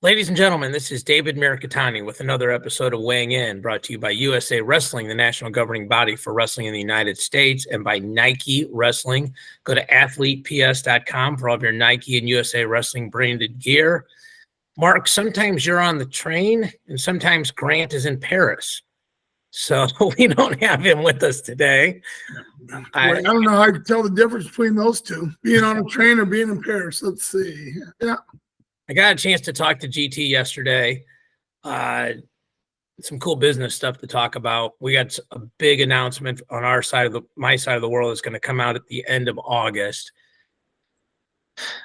Ladies and gentlemen, this is David Mirikitani with another episode of Weighing In, brought to you by USA Wrestling, the national governing body for wrestling in the United States, and by Nike Wrestling. Go to athleteps.com for all of your Nike and USA Wrestling branded gear. Mark, sometimes you're on the train, and sometimes Grant is in Paris. So we don't have him with us today. I don't know how to tell the difference between those two, being on a train or being in Paris. Let's see. Yeah. I got a chance to talk to GT yesterday. Some cool business stuff to talk about. We got a big announcement on my side of the world that's going to come out at the end of August.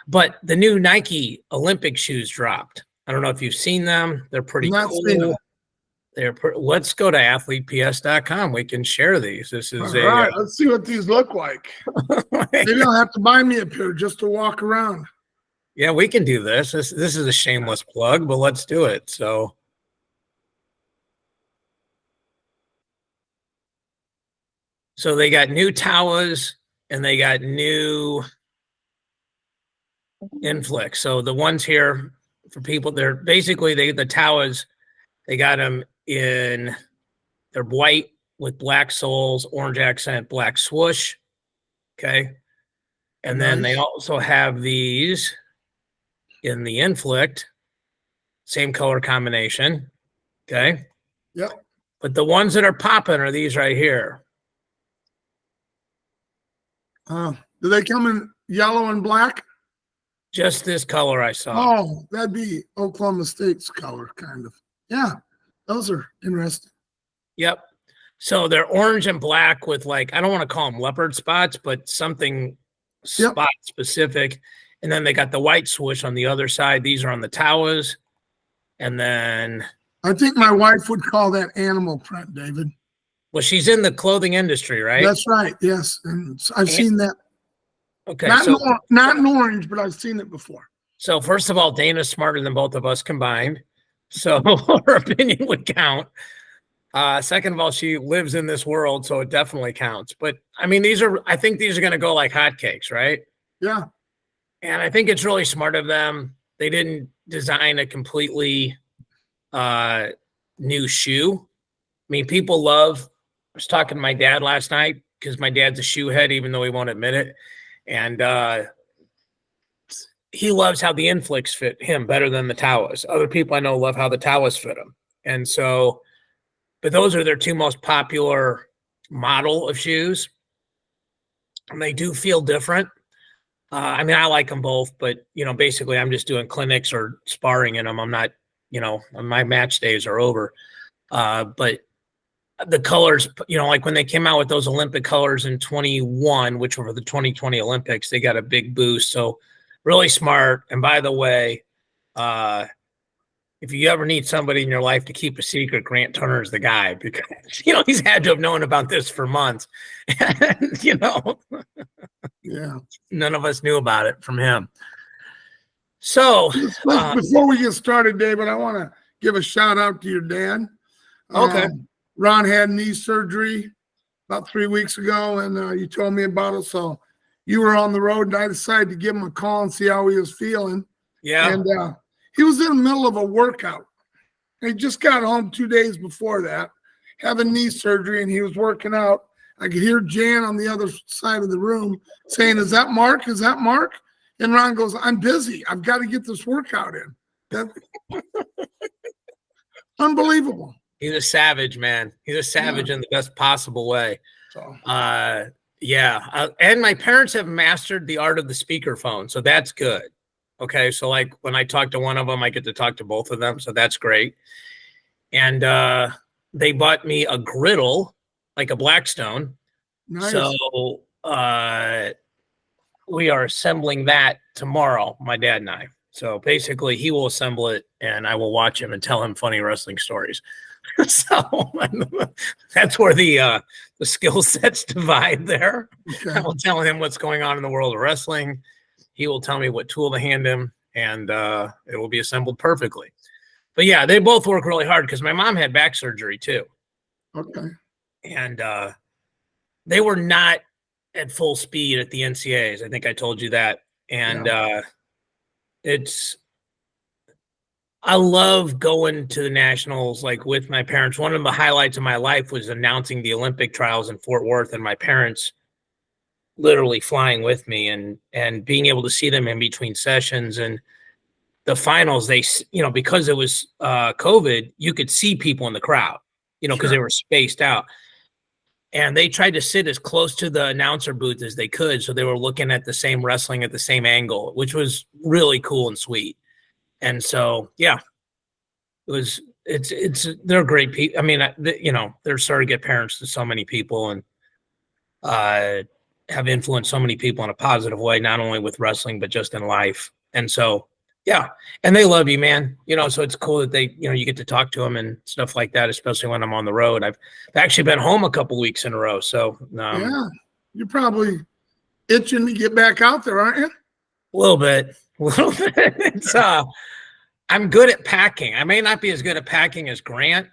But the new Nike Olympic shoes dropped. I don't know if you've seen them. They're pretty cool. Let's go to athleteps.com. We can share these. This is all right. Let's see what these look like. Maybe I'll have to buy me a pair just to walk around. Yeah, we can do this. This is a shameless plug, but let's do it. So they got new Tawas and they got new Inflicts. So the ones here for people, they're basically the Tawas, they got them they're white with black soles, orange accent, black swoosh. Okay. And then they also have these in the Inflict, same color combination. Okay. Yep. But the ones that are popping are these right here. Do they come in yellow and black? Just this color I saw. Oh, that'd be Oklahoma State's color, kind of. Yeah, those are interesting. Yep. So they're orange and black with I don't want to call them leopard spots, but something spot specific. And then they got the white swoosh on the other side. These are on the Tawas. And then I think my wife would call that animal print, David. Well, she's in the clothing industry, right? That's right. Yes. And I've seen that. Okay. Not in orange, but I've seen it before. So first of all, Dana's smarter than both of us combined. So her opinion would count. Second of all, she lives in this world, so it definitely counts. But I mean, I think these are going to go like hotcakes, right? Yeah. And I think it's really smart of them. They didn't design a completely new shoe. I mean, I was talking to my dad last night because my dad's a shoe head, even though he won't admit it. And he loves how the Inflicts fit him better than the Tawas. Other people I know love how the Tawas fit him. And so, but those are their two most popular model of shoes. And they do feel different. I mean, I like them both, but, basically I'm just doing clinics or sparring in them. I'm not, my match days are over. But the colors, like when they came out with those Olympic colors in 21, which were the 2020 Olympics, they got a big boost. So really smart. And by the way, if you ever need somebody in your life to keep a secret, Grant Turner is the guy, because, he's had to have known about this for months. And, yeah, none of us knew about it from him. So before we get started, David, I want to give a shout out to your dad. Okay. Ron had knee surgery about 3 weeks ago, and you told me about it. So you were on the road, and I decided to give him a call and see how he was feeling. Yeah. And he was in the middle of a workout. He just got home 2 days before that, having knee surgery, and he was working out. I could hear Jan on the other side of the room saying, "Is that Mark? Is that Mark?" And Ron goes, "I'm busy. I've got to get this workout in." Unbelievable. He's a savage, man. He's a savage in the best possible way. So, yeah. And my parents have mastered the art of the speakerphone, so that's good. Okay, so when I talk to one of them, I get to talk to both of them, so that's great. And they bought me a griddle, like a Blackstone. nice. So we are assembling that tomorrow, my dad and I. So basically, he will assemble it, and I will watch him and tell him funny wrestling stories. So that's where the skill sets divide there. Okay. I will tell him what's going on in the world of wrestling. He will tell me what tool to hand him, and it will be assembled perfectly. But yeah, they both work really hard because my mom had back surgery too. Okay. And they were not at full speed at the NCAAs. I think I told you that. And it's I love going to the nationals like with my parents. One of the highlights of my life was announcing the Olympic trials in Fort Worth, and my parents literally flying with me and being able to see them in between sessions. And the finals, they, because it was COVID, you could see people in the crowd, because they were spaced out. And they tried to sit as close to the announcer booth as they could, so they were looking at the same wrestling at the same angle, which was really cool and sweet. And so, yeah, they're great people. I mean, they're surrogate parents to so many people, and have influenced so many people in a positive way, not only with wrestling but just in life. And so, yeah, and they love you, man. So it's cool that they, you get to talk to them and stuff like that, especially when I'm on the road. I've actually been home a couple weeks in a row. So yeah, you're probably itching to get back out there, aren't you? A little bit. It's I'm good at packing. I may not be as good at packing as Grant,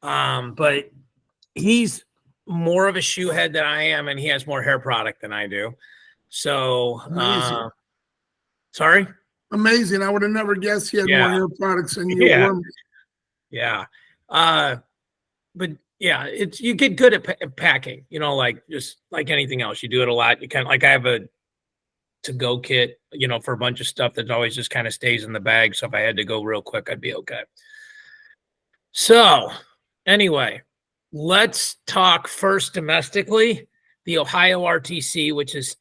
but he's more of a shoe head than I am, and he has more hair product than I do. So, sorry? Amazing. I would have never guessed he had more hair products than you. Yeah. But yeah, you get good at packing, like just like anything else. You do it a lot. You kind of like, I have a to-go kit, for a bunch of stuff that always just kind of stays in the bag. So if I had to go real quick, I'd be okay. So anyway, let's talk first domestically. The Ohio RTC, which is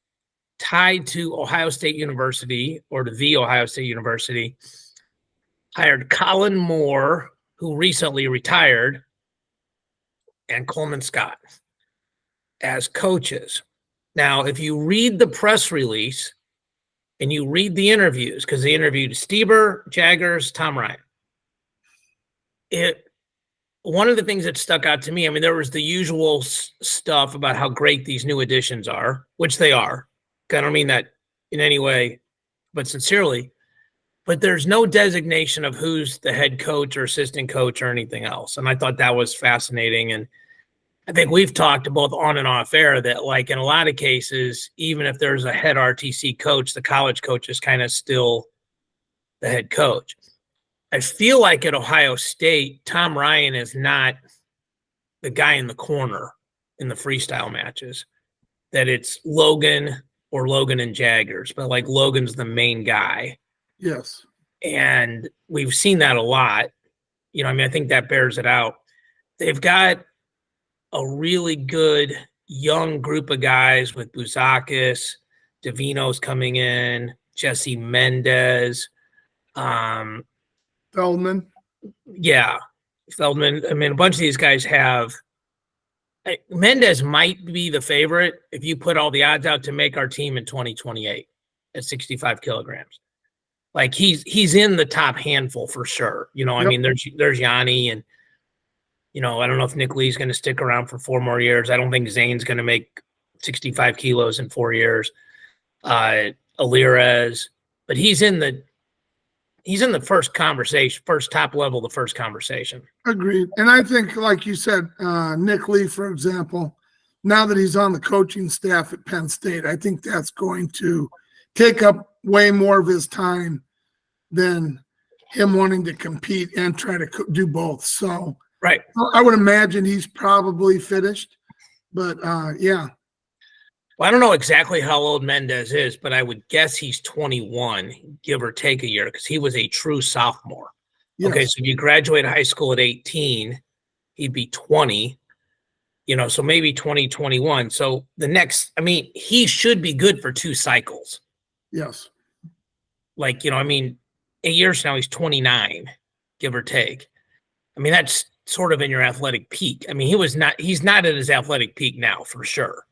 tied to Ohio State University, or to the Ohio State University, hired Colin Moore, who recently retired, and Coleman Scott as coaches. Now, if you read the press release and you read the interviews, because they interviewed Stieber, Jaggers, Tom Ryan, one of the things that stuck out to me, I mean, there was the usual stuff about how great these new additions are, which they are. I don't mean that in any way, but sincerely. But there's no designation of who's the head coach or assistant coach or anything else. And I thought that was fascinating. And I think we've talked both on and off air that, like, in a lot of cases, even if there's a head RTC coach, the college coach is kind of still the head coach. I feel like at Ohio State, Tom Ryan is not the guy in the corner in the freestyle matches, that it's Logan or Logan and Jaggers, but like Logan's the main guy. Yes. And we've seen that a lot. I think that bears it out. They've got a really good young group of guys with Bouzakis, Davino's coming in, Jesse Mendez, Feldman. Yeah, Feldman. I mean, a bunch of these guys have. Mendez might be the favorite if you put all the odds out to make our team in 2028 at 65 kilograms. Like he's in the top handful for sure. Yep. I mean, there's Yanni, and I don't know if Nick Lee's going to stick around for 4 more years. I don't think Zane's going to make 65 kilos in 4 years. Alirez, but he's in the first conversation, first top level, the first conversation. Agreed. And I think, like you said, Nick Lee, for example, now that he's on the coaching staff at Penn State, I think that's going to take up way more of his time than him wanting to compete and try to do both. So right. I would imagine he's probably finished, but yeah. Well, I don't know exactly how old Mendez is, but I would guess he's 21, give or take a year, because he was a true sophomore. Yes. Okay, so if you graduate high school at 18, he'd be 20, so maybe 2021. So he should be good for 2 cycles. Yes. 8 years from now, he's 29, give or take. I mean, that's sort of in your athletic peak. I mean, he's not at his athletic peak now, for sure.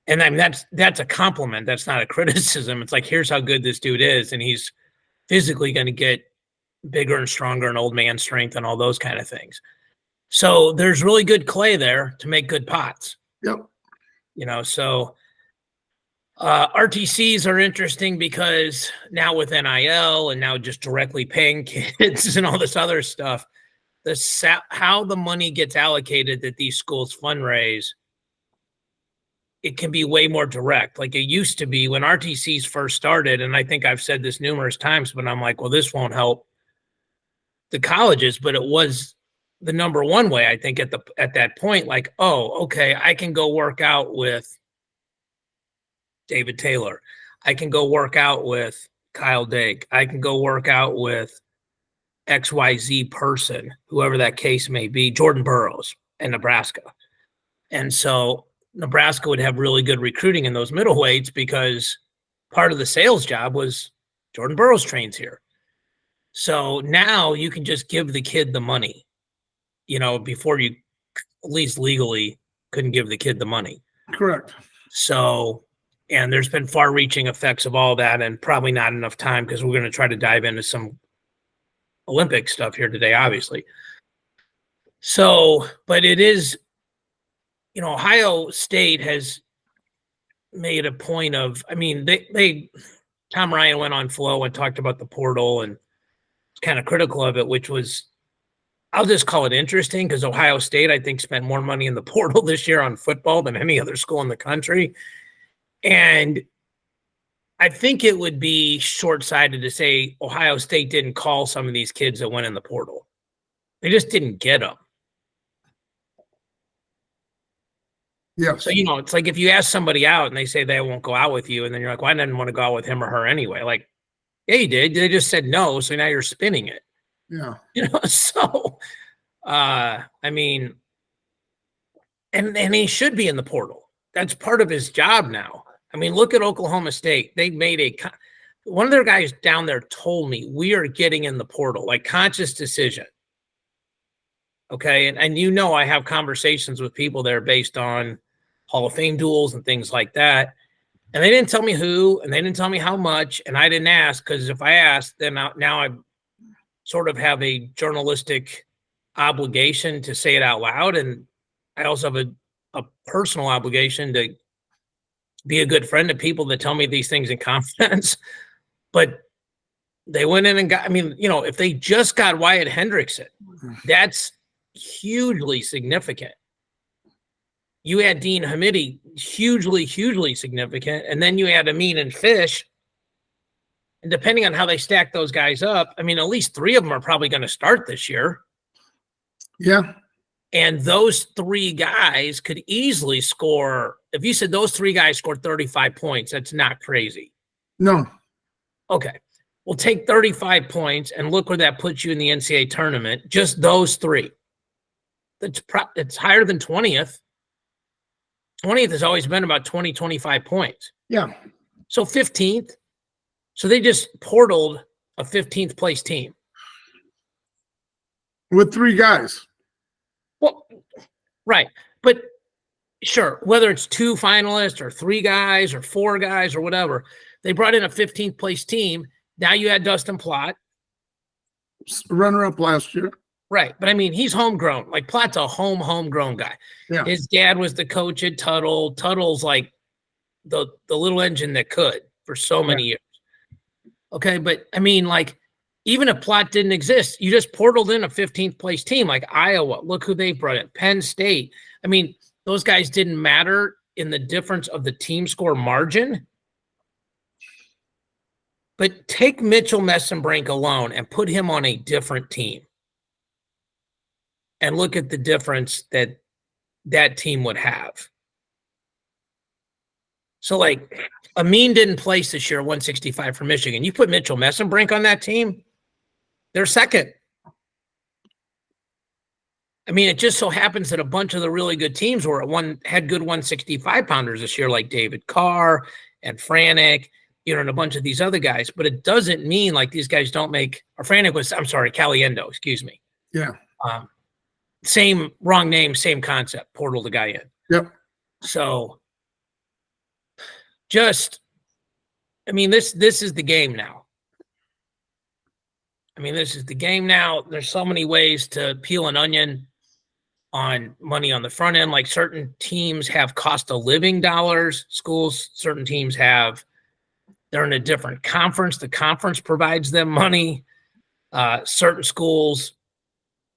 And I mean, that's a compliment. That's not a criticism. It's like, here's how good this dude is. And he's physically going to get bigger and stronger and old man strength and all those kind of things. So there's really good clay there to make good pots. Yep. So RTCs are interesting because now with NIL and now just directly paying kids and all this other stuff, how the money gets allocated that these schools fundraise, it can be way more direct. Like it used to be when RTCs first started. And I think I've said this numerous times, but I'm like, well, this won't help the colleges, but it was the number one way, I think, at that point. Like, oh, okay, I can go work out with David Taylor. I can go work out with Kyle Dake. I can go work out with XYZ person, whoever that case may be, Jordan Burroughs in Nebraska. And so Nebraska would have really good recruiting in those middleweights because part of the sales job was Jordan Burroughs trains here. So now you can just give the kid the money, before you, at least legally, couldn't give the kid the money. Correct. So, and there's been far-reaching effects of all that, and probably not enough time because we're going to try to dive into some Olympic stuff here today, obviously. So, but it is, Ohio State has made a point of, Tom Ryan went on Flow and talked about the portal and was kind of critical of it, which was, I'll just call it interesting because Ohio State, I think, spent more money in the portal this year on football than any other school in the country. And I think it would be short-sighted to say Ohio State didn't call some of these kids that went in the portal. They just didn't get them. Yeah. So, it's like if you ask somebody out and they say they won't go out with you, and then you're like, well, I didn't want to go out with him or her anyway. Like, yeah, you did. They just said no, so now you're spinning it. Yeah. So, and he should be in the portal. That's part of his job now. Look at Oklahoma State. They made one of their guys down there told me we are getting in the portal, like conscious decision. Okay. And I have conversations with people there based on Hall of Fame duels and things like that. And they didn't tell me who, and they didn't tell me how much. And I didn't ask because if I asked, then now I sort of have a journalistic obligation to say it out loud. And I also have a personal obligation to be a good friend to people that tell me these things in confidence. But they went in and got, if they just got Wyatt Hendrickson, that's hugely significant. You had Dean Hamidi, hugely, hugely significant. And then you had Amin and Fish. And depending on how they stack those guys up, at least three of them are probably going to start this year. Yeah. And those three guys could easily score. If you said those three guys scored 35 points, that's not crazy. No. Okay. Well, take 35 points and look where that puts you in the NCAA tournament. Just those three. It's higher than 20th. 20th has always been about 20, 25 points. Yeah. So 15th. So they just portaled a 15th place team. With three guys. Well, right. But sure, whether it's two finalists or three guys or four guys or whatever, they brought in a 15th place team. Now you had Dustin Plott. Runner-up last year. Right. But he's homegrown. Like Plott's a homegrown guy. Yeah. His dad was the coach at Tuttle. Tuttle's like the little engine that could for so many years. Okay. But even if Plott didn't exist, you just portaled in a 15th place team like Iowa. Look who they brought in. Penn State. Those guys didn't matter in the difference of the team score margin. But take Mitchell Messenbrink alone and put him on a different team. And look at the difference that team would have. So, Amin didn't place this year 165 for Michigan. You put Mitchell Messenbrink on that team, they're second. It just so happens that a bunch of the really good teams had good 165 pounders this year, like David Carr and Franek, and a bunch of these other guys. But it doesn't mean these guys don't make. Or Franek was, Caliendo, excuse me. Yeah. Same, wrong name, same concept. Portal the guy in. Yep. So, this is the game now. This is the game now. There's so many ways to peel an onion on money on the front end. Like certain teams have cost of living dollars. Schools, certain teams they're in a different conference. The conference provides them money. Certain schools,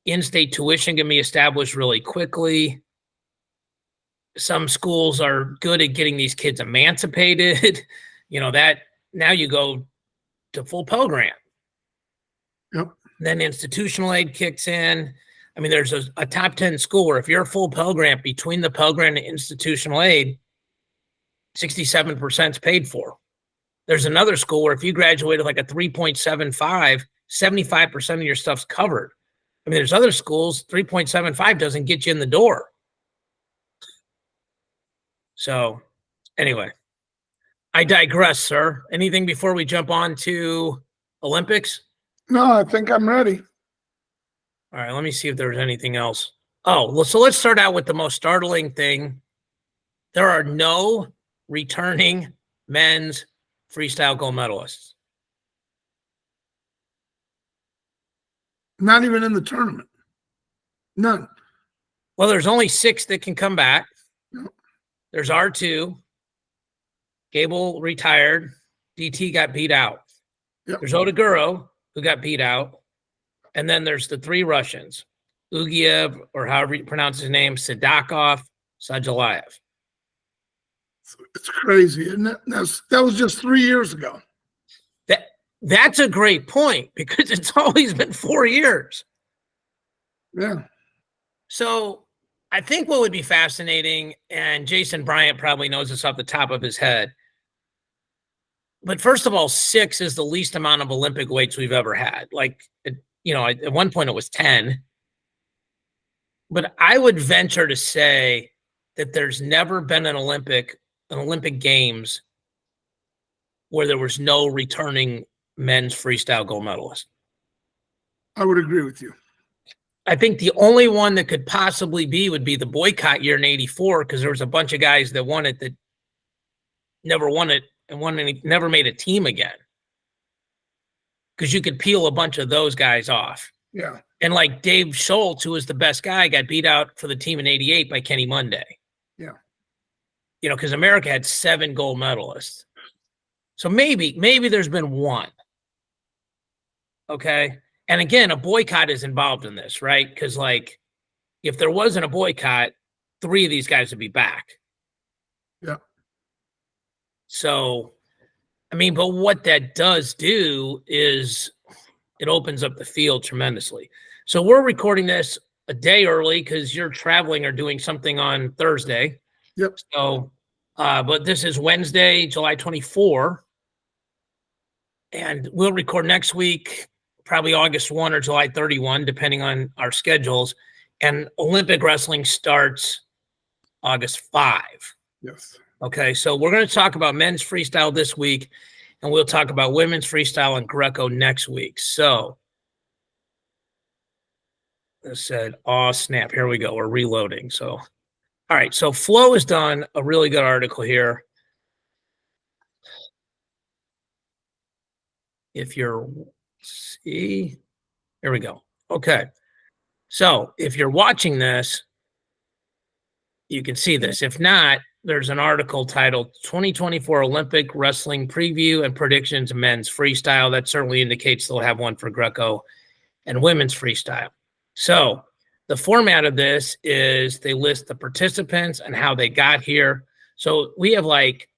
in-state tuition can be established really quickly. Some schools are good at getting these kids emancipated. That now you go to full Pell Grant. Yep. Then institutional aid kicks in. I mean, there's a top 10 school where if you're a full Pell Grant, between the Pell Grant and institutional aid, 67% is paid for. There's another school where if you graduated like a 3.75, 75% of your stuff's covered. I mean, there's other schools, 3.75 doesn't get you in the door. So anyway, I digress, sir. Anything before we jump on to Olympics? No, I think I'm ready. All right, let me see if there's anything else. Oh, well, so let's start out with the most startling thing. There are no returning men's freestyle gold medalists. Not even in the tournament. None. Well, there's only 6 that can come back. Yep. There's R2. Gable retired. DT got beat out. Yep. There's Odaguro, who got beat out. And then there's the 3 Russians, Ugiev, or however you pronounce his name, Sadakov, Sajalayev. It's crazy, isn't it? That was just 3 years ago. That's a great point because it's always been 4 years. Yeah. So I think what would be fascinating, and Jason Bryant probably knows this off the top of his head, but first of all, 6 is the least amount of Olympic weights we've ever had. Like, at one point it was 10. But I would venture to say that there's never been an Olympic Games where there was no returning men's freestyle gold medalist. I would agree with you. I think the only one that could possibly be would be the boycott year in '84, because there was a bunch of guys that won it that never won it and never made a team again. Because you could peel a bunch of those guys off. Yeah. And like Dave Schultz, who was the best guy, got beat out for the team in '88 by Kenny Monday. Yeah. Because America had 7 gold medalists. So maybe there's been 1. Okay. And again, a boycott is involved in this, right? Because like, if there wasn't a boycott, 3 of these guys would be back. Yeah. So, I mean, but what that does do is it opens up the field tremendously. So we're recording this a day early because you're traveling or doing something on Thursday. Yep. So, but this is Wednesday, July 24. And we'll record next week, probably August 1 or July 31, depending on our schedules. And Olympic wrestling starts August 5. Yes. Okay, so we're going to talk about men's freestyle this week, and we'll talk about women's freestyle and Greco next week. So, I said, oh, snap, here we go. We're reloading. So, all right, so Flo has done a really good article here. If you're, see, here we go. Okay, so if you're watching this, you can see this. If not, there's an article titled 2024 Olympic Wrestling Preview and Predictions Men's Freestyle. That certainly indicates they'll have one for Greco and women's freestyle. So the format of this is they list the participants and how they got here. So we have like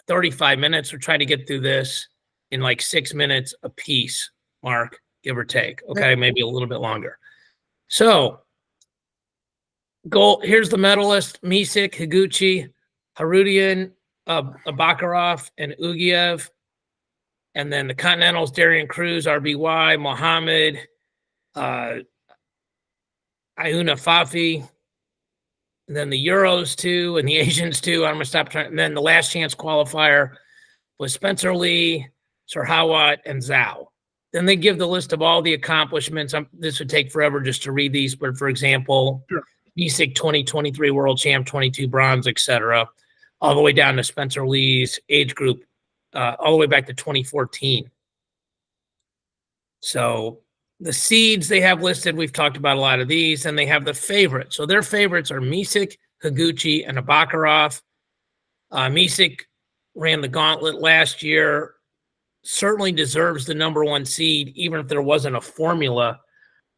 35 minutes. We're trying to get through this in like 6 minutes a piece, Mark, give or take. Okay, maybe a little bit longer. So here's the medalist: Misik, Higuchi, Harudian, Abakarov, and Ugiev. And then the Continentals: Darian Cruz, RBY, Mohammed, Ayuna Fafi. And then the Euros too, and the Asians too. I'm going to stop trying. And then the last chance qualifier was Spencer Lee, Sarhawat, and Zhao. Then they give the list of all the accomplishments. This would take forever just to read these, but for example, sure. Misik 2023 world champ, 22 bronze, etc., all the way down to Spencer Lee's age group, all the way back to 2014. So the seeds they have listed, we've talked about a lot of these, and they have the favorites. So their favorites are Misik, Higuchi, and Abakarov. Misik ran the gauntlet last year, certainly deserves the #1 seed, even if there wasn't a formula,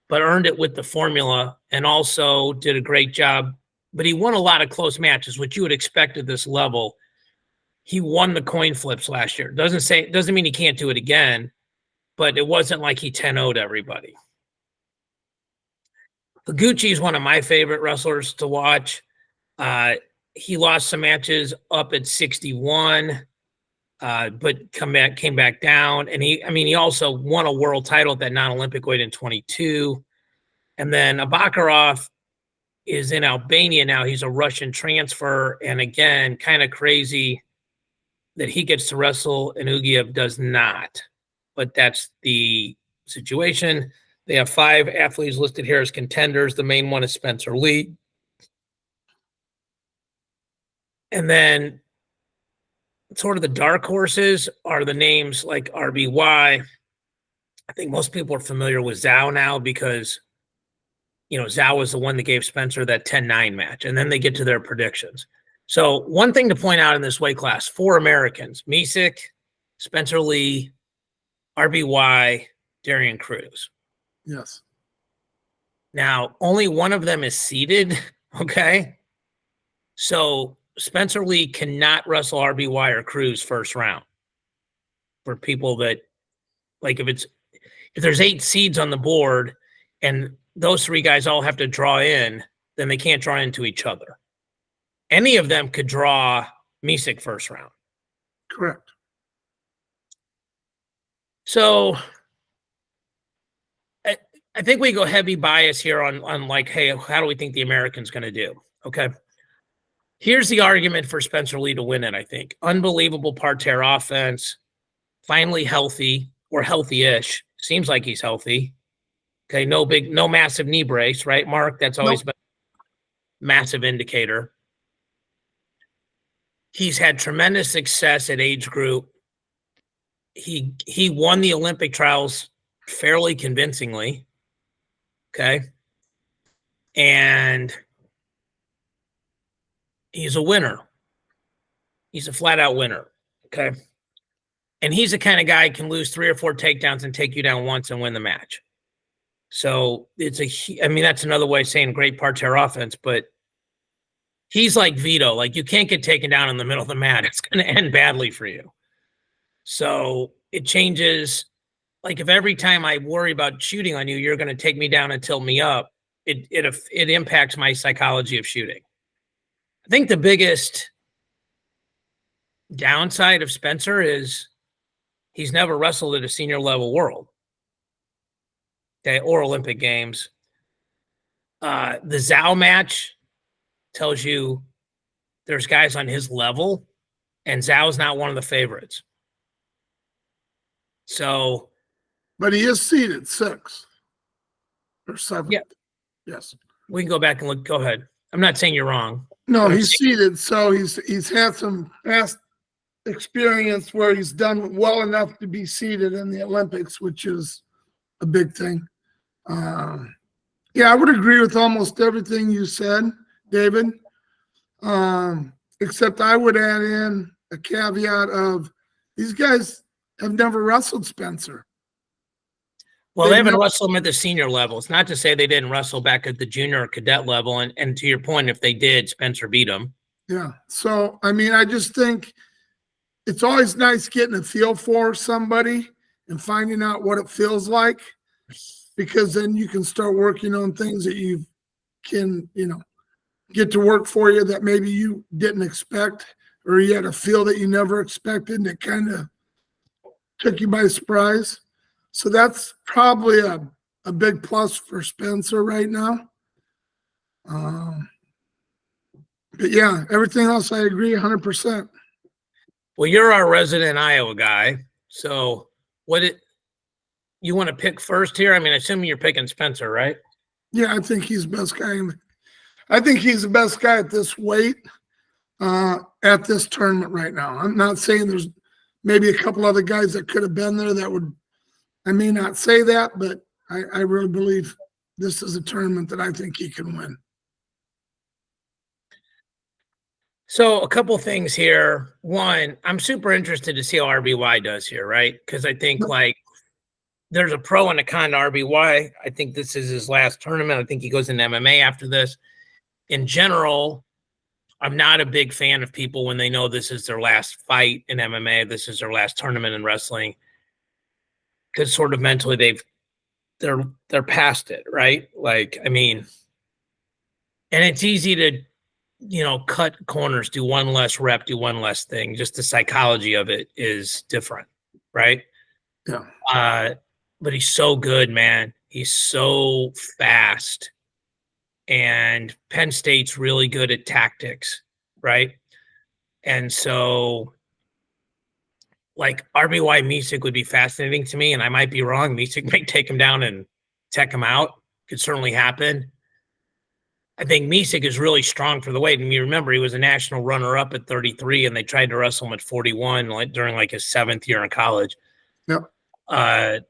but earned it with the formula and also did a great job. But he won a lot of close matches, which you would expect at this level. He won the coin flips last year. Doesn't mean he can't do it again, but it wasn't like he 10-0'd everybody. Higuchi is one of my favorite wrestlers to watch. He lost some matches up at 61, but came back down. And he also won a world title at that non-Olympic weight in 22. And then Abakarov is in Albania now. He's a Russian transfer. And again, kind of crazy that he gets to wrestle and Ugiev does not. But that's the situation. They have 5 athletes listed here as contenders. The main one is Spencer Lee. And then sort of the dark horses are the names like RBY. I think most people are familiar with Zhao now because, Zhao was the one that gave Spencer that 10-9 match. And then they get to their predictions. So one thing to point out in this weight class, 4 Americans, Misick, Spencer Lee, RBY, Darian Cruz. Yes. Now, only one of them is seeded, okay? So Spencer Lee cannot wrestle RBY or Cruz first round. For people that, like, if there's 8 seeds on the board and those 3 guys all have to draw in, then they can't draw into each other. Any of them could draw Misick first round. Correct. So I think we go heavy bias here on like, hey, how do we think the American's going to do? Okay. Here's the argument for Spencer Lee to win it, I think. Unbelievable parterre offense, finally healthy or healthy-ish. Seems like he's healthy. Okay, no massive knee brace, right, Mark? That's always been a massive indicator. He's had tremendous success at age group. He won the Olympic trials fairly convincingly. Okay. And he's a winner. He's a flat-out winner. Okay. And he's the kind of guy who can lose 3 or 4 takedowns and take you down once and win the match. So that's another way of saying great parterre offense, but he's like Vito. Like, you can't get taken down in the middle of the mat. It's going to end badly for you. So it changes. Like, if every time I worry about shooting on you, you're going to take me down and tilt me up, it impacts my psychology of shooting. I think the biggest downside of Spencer is he's never wrestled at a senior level world, okay, or Olympic Games. The Zhao match tells you there's guys on his level, and Zhao's not one of the favorites. So, but he is seeded 6th or 7th. Yeah. Yes. We can go back and look. Go ahead. I'm not saying you're wrong. No, he's seeded, so he's had some past experience where he's done well enough to be seeded in the Olympics, which is a big thing. Yeah, I would agree with almost everything you said, David. Except I would add in a caveat of these guys have never wrestled Spencer. Well, they haven't wrestled him at the senior level. It's not to say they didn't wrestle back at the junior or cadet level. And to your point, if they did, Spencer beat them. Yeah. So, I just think it's always nice getting a feel for somebody and finding out what it feels like, because then you can start working on things that you can, get to work for you that maybe you didn't expect, or you had a feel that you never expected and it kind of took you by surprise. So that's probably a big plus for Spencer right now. But yeah, everything else I agree 100%. Well, you're our resident Iowa guy. So you want to pick first here? Assuming you're picking Spencer, right? Yeah, I think he's the best guy. I think he's the best guy at this weight, at this tournament right now. I'm not saying there's maybe a couple other guys that could have been there that would, I may not say that, but I really believe this is a tournament that I think he can win. So a couple things here. One, I'm super interested to see how RBY does here, right? Because I think there's a pro and a con to RBY. I think this is his last tournament. I think he goes into MMA after this. In general, I'm not a big fan of people when they know this is their last fight in MMA, this is their last tournament in wrestling, because sort of mentally they've they're past it, right? Like, I mean, and it's easy to, cut corners, do one less rep, do one less thing. Just the psychology of it is different, right? Yeah. But he's so good, man. He's so fast. And Penn State's really good at tactics, right? And so, like, RBY Misek would be fascinating to me, and I might be wrong. Misek might take him down and tech him out. Could certainly happen. I think Misek is really strong for the weight. And you remember he was a national runner-up at 33, and they tried to wrestle him at 41 during like his 7th year in college. Yep. I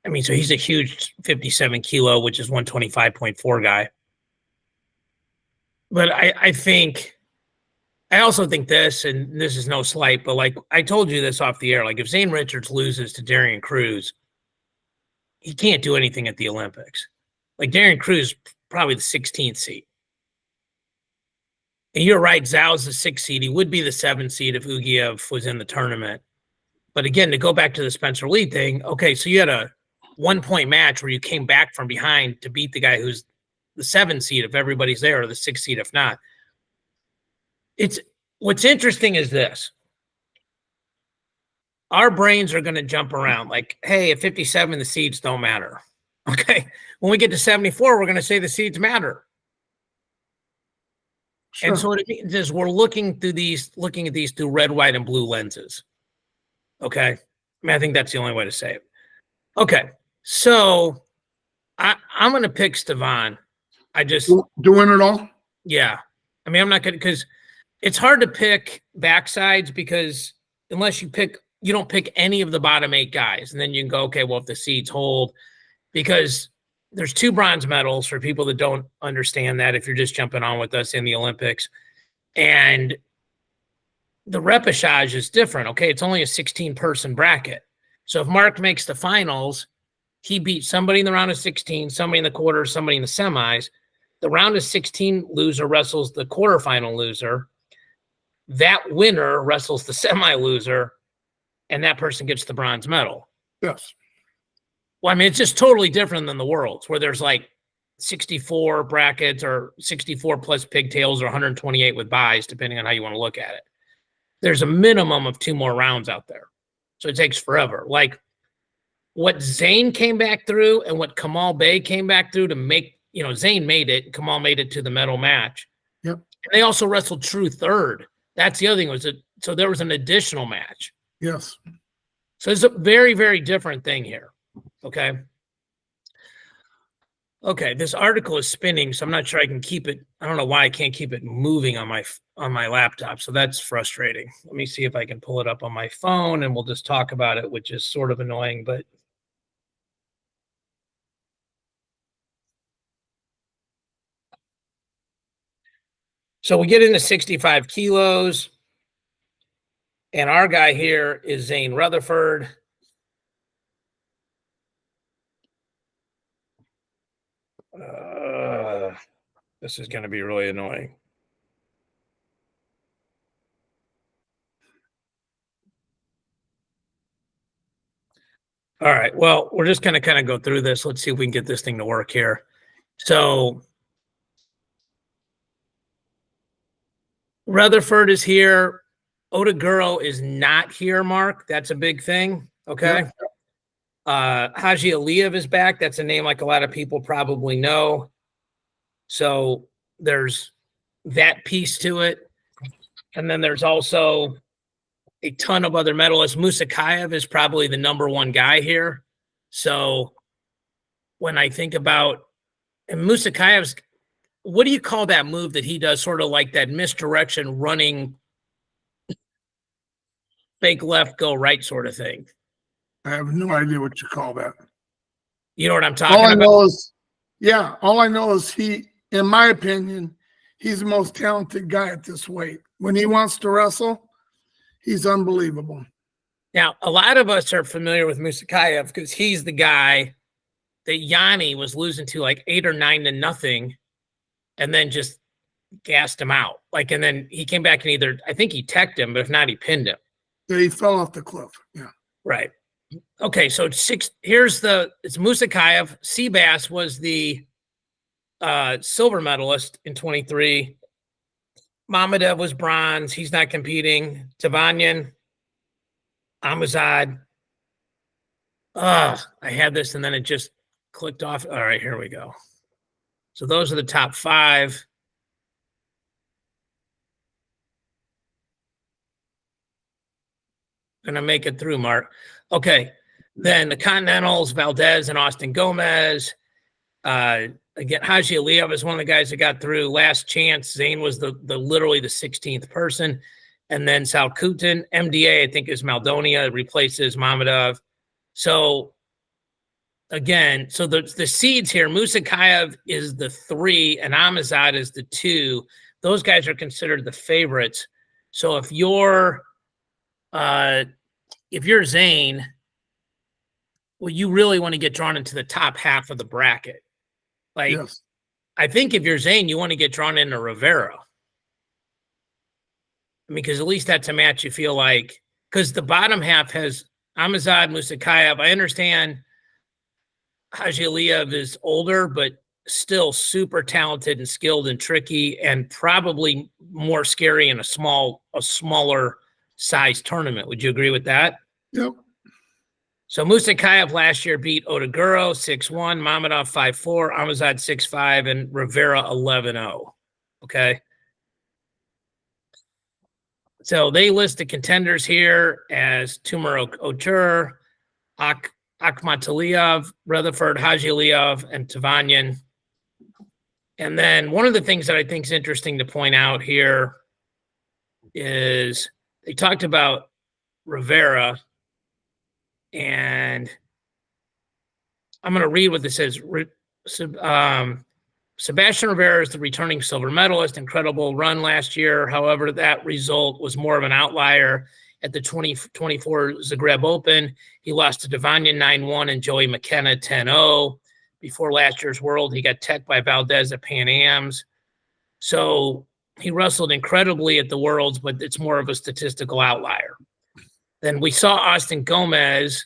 mean, so he's a huge 57 kilo, which is 125.4 guy. But I also think this, and this is no slight, but like I told you this off the air, like if Zane Richards loses to Darian Cruz, he can't do anything at the Olympics. Like Darian Cruz, probably the 16th seed. And you're right, Zhao's the 6th seed. He would be the 7th seed if Ugiev was in the tournament. But again, to go back to the Spencer Lee thing, okay, so you had a 1-point match where you came back from behind to beat the guy who's the 7th seed if everybody's there, or the 6th seed if not. What's interesting is this. Our brains are going to jump around like, hey, at 57, the seeds don't matter. Okay. When we get to 74, we're going to say the seeds matter. Sure. And so what it means is we're looking at these through red, white, and blue lenses. Okay. I mean, I think that's the only way to say it. Okay. So I'm going to pick Stevan. Doing it all? Yeah. I mean, I'm not going to, because it's hard to pick backsides because unless you don't pick any of the bottom 8 guys. And then you can go, okay, well, if the seeds hold, because there's 2 bronze medals for people that don't understand that if you're just jumping on with us in the Olympics. And the repechage is different. Okay. It's only a 16-person bracket. So if Mark makes the finals, he beats somebody in the round of 16, somebody in the quarters, somebody in the semis. The round of 16 loser wrestles the quarterfinal loser. That winner wrestles the semi-loser, and that person gets the bronze medal. Yes. Well, I mean, it's just totally different than the Worlds, where there's like 64 brackets or 64 plus pigtails or 128 with buys, depending on how you want to look at it. There's a minimum of 2 more rounds out there. So it takes forever. Like what Zane came back through and what Kamal Bey came back through to make, Zane made it, Kamal made it to the medal match. Yep. And they also wrestled true third. That's the other thing so there was an additional match. Yes. So it's a very, very different thing here. Okay. Okay. This article is spinning, so I'm not sure I can keep it. I don't know why I can't keep it moving on my laptop. So that's frustrating. Let me see if I can pull it up on my phone and we'll just talk about it, which is sort of annoying, but so we get into 65 kilos, and our guy here is Zane Rutherford. This is going to be really annoying. All right. Well, we're just going to kind of go through this. Let's see if we can get this thing to work here. So Rutherford is here. Odaguro is not here, Mark. That's a big thing. Okay. Haji Aliyev is back. That's a name like a lot of people probably know. So there's that piece to it. And then there's also a ton of other medalists. Musakayev is probably the number 1 guy here. So when I think about, and Musakayev's, what do you call that move that he does, sort of like that misdirection running fake left, go right sort of thing? I have no idea what you call that. You know what I'm talking about? All I know is he, in my opinion, he's the most talented guy at this weight. When he wants to wrestle, he's unbelievable. Now, a lot of us are familiar with Musakayev because he's the guy that Yanni was losing to like 8 or 9-0 and then just gassed him out. And then he came back and I think he teched him, but if not, he pinned him. Yeah, he fell off the cliff. Yeah. Right. Okay, so it's Musakayev. Seabass was the silver medalist in 23. Mamadev was bronze. He's not competing. Tavanyan, Amazad. I had this and then it just clicked off. All right, here we go. So those are the top 5. Gonna make it through, Mark. Okay. Then the Continentals, Valdez and Austin Gomez. Again, Haji Aliyev is one of the guys that got through. Last chance. Zane was the literally the 16th person. And then Salkutin, MDA, I think, is Maldonia, replaces Mamedov. So again, so the seeds here, Musakayev is the 3 and Amazad is the 2. Those guys are considered the favorites. So if you're Zane, well, you really want to get drawn into the top half of the bracket. Like, yes. I think if you're Zane, you want to get drawn into Rivera. I mean, because at least that's a match you feel like, because the bottom half has Amazad, Musakayev. I understand Haji Aliyev is older, but still super talented and skilled and tricky, and probably more scary in a smaller size tournament. Would you agree with that? Yep. So Musakayev last year beat Otaguro 6-1, Mamedov 5-4, Amazad 6-5, and Rivera 11-0. Okay. So they list the contenders here as Timur Otur, Akhmataliyev, Rutherford, Haji Aliyev, and Tavanyan. And then one of the things that I think is interesting to point out here is they talked about Rivera, and I'm going to read what this says. Sebastian Rivera is the returning silver medalist. Incredible run last year. However, that result was more of an outlier at the 2024 Zagreb Open. He lost to Tavanyan 9-1 and Joey McKenna 10-0. Before last year's World, he got teched by Valdez at Pan Ams. So he wrestled incredibly at the Worlds, but it's more of a statistical outlier. Then we saw Austin Gomez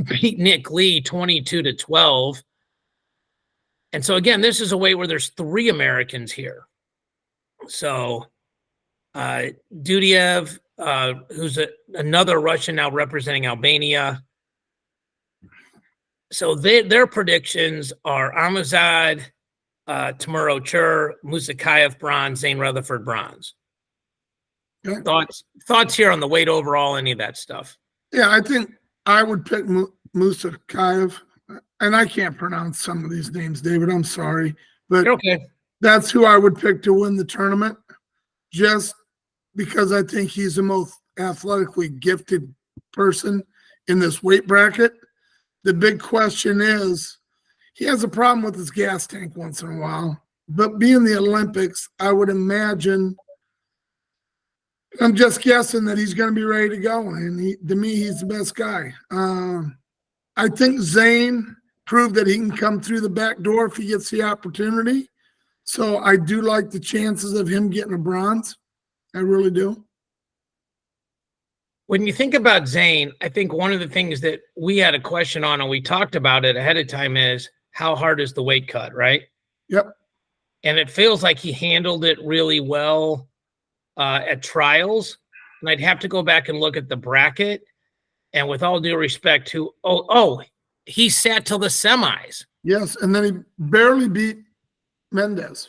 beat Nick Lee 22-12. And so, again, this is a way where there's 3 Americans here. So Dudiev, who's another Russian now representing Albania. So their predictions are Amazad, Timur Otur, Musakayev bronze, Zane Rutherford bronze. Okay. Thoughts here on the weight overall, any of that stuff? Yeah, I think I would pick Musakayev. And I can't pronounce some of these names, David. I'm sorry. But okay. That's who I would pick to win the tournament, just because I think he's the most athletically gifted person in this weight bracket. The big question is, he has a problem with his gas tank once in a while. But being the Olympics, I would imagine, I'm just guessing that he's going to be ready to go. And to me, he's the best guy. I think Zane proved that he can come through the back door if he gets the opportunity. So I do like the chances of him getting a bronze. I really do. When you think about Zane, I think one of the things that we had a question on, and we talked about it ahead of time, is how hard is the weight cut, right? Yep. And it feels like he handled it really well at trials. And I'd have to go back and look at the bracket. And with all due respect to, he sat till the semis. Yes, and then he barely beat Mendez.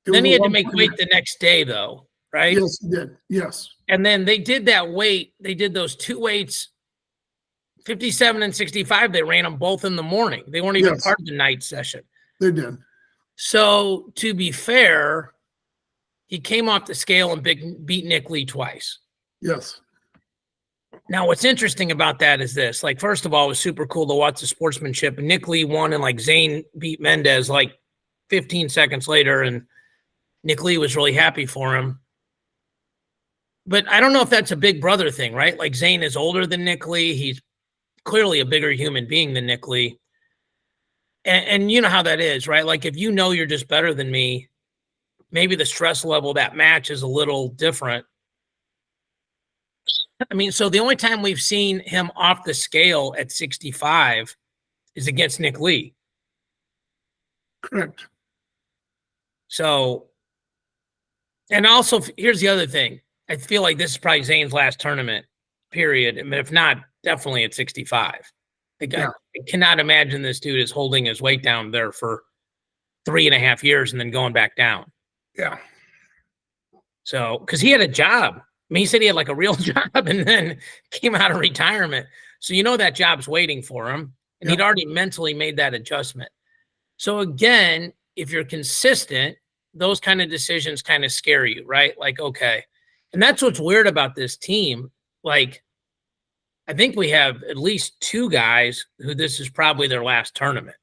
Then he had to make weight the next day, though, right? Yes, he did. Yes. And then they did that weight. They did those 2 weights, 57 and 65. They ran them both in the morning. They weren't even part of the night session. They did. So to be fair, he came off the scale and beat Nick Lee twice. Yes. Now, what's interesting about that is this. Like, first of all, it was super cool to watch the sportsmanship. Nick Lee won, and like Zane beat Mendez like 15 seconds later, and Nick Lee was really happy for him. But I don't know if that's a big brother thing, right? Like, Zane is older than Nick Lee. He's clearly a bigger human being than Nick Lee. And you know how that is, right? Like, if you know you're just better than me, maybe the stress level of that match is a little different. I mean, so the only time we've seen him off the scale at 65 is against Nick Lee. Correct. So, and also, here's the other thing. I feel like this is probably Zane's last tournament, period. I mean, if not, definitely at 65. Like, I cannot imagine this dude is holding his weight down there for 3.5 years and then going back down. Yeah. So, because he had a job. I mean, he said he had like a real job and then came out of retirement. So, that job's waiting for him. And he'd already mentally made that adjustment. So, again, if you're consistent, those kind of decisions kind of scare you, right? Like, okay. And that's what's weird about this team. Like, I think we have at least 2 guys who this is probably their last tournament,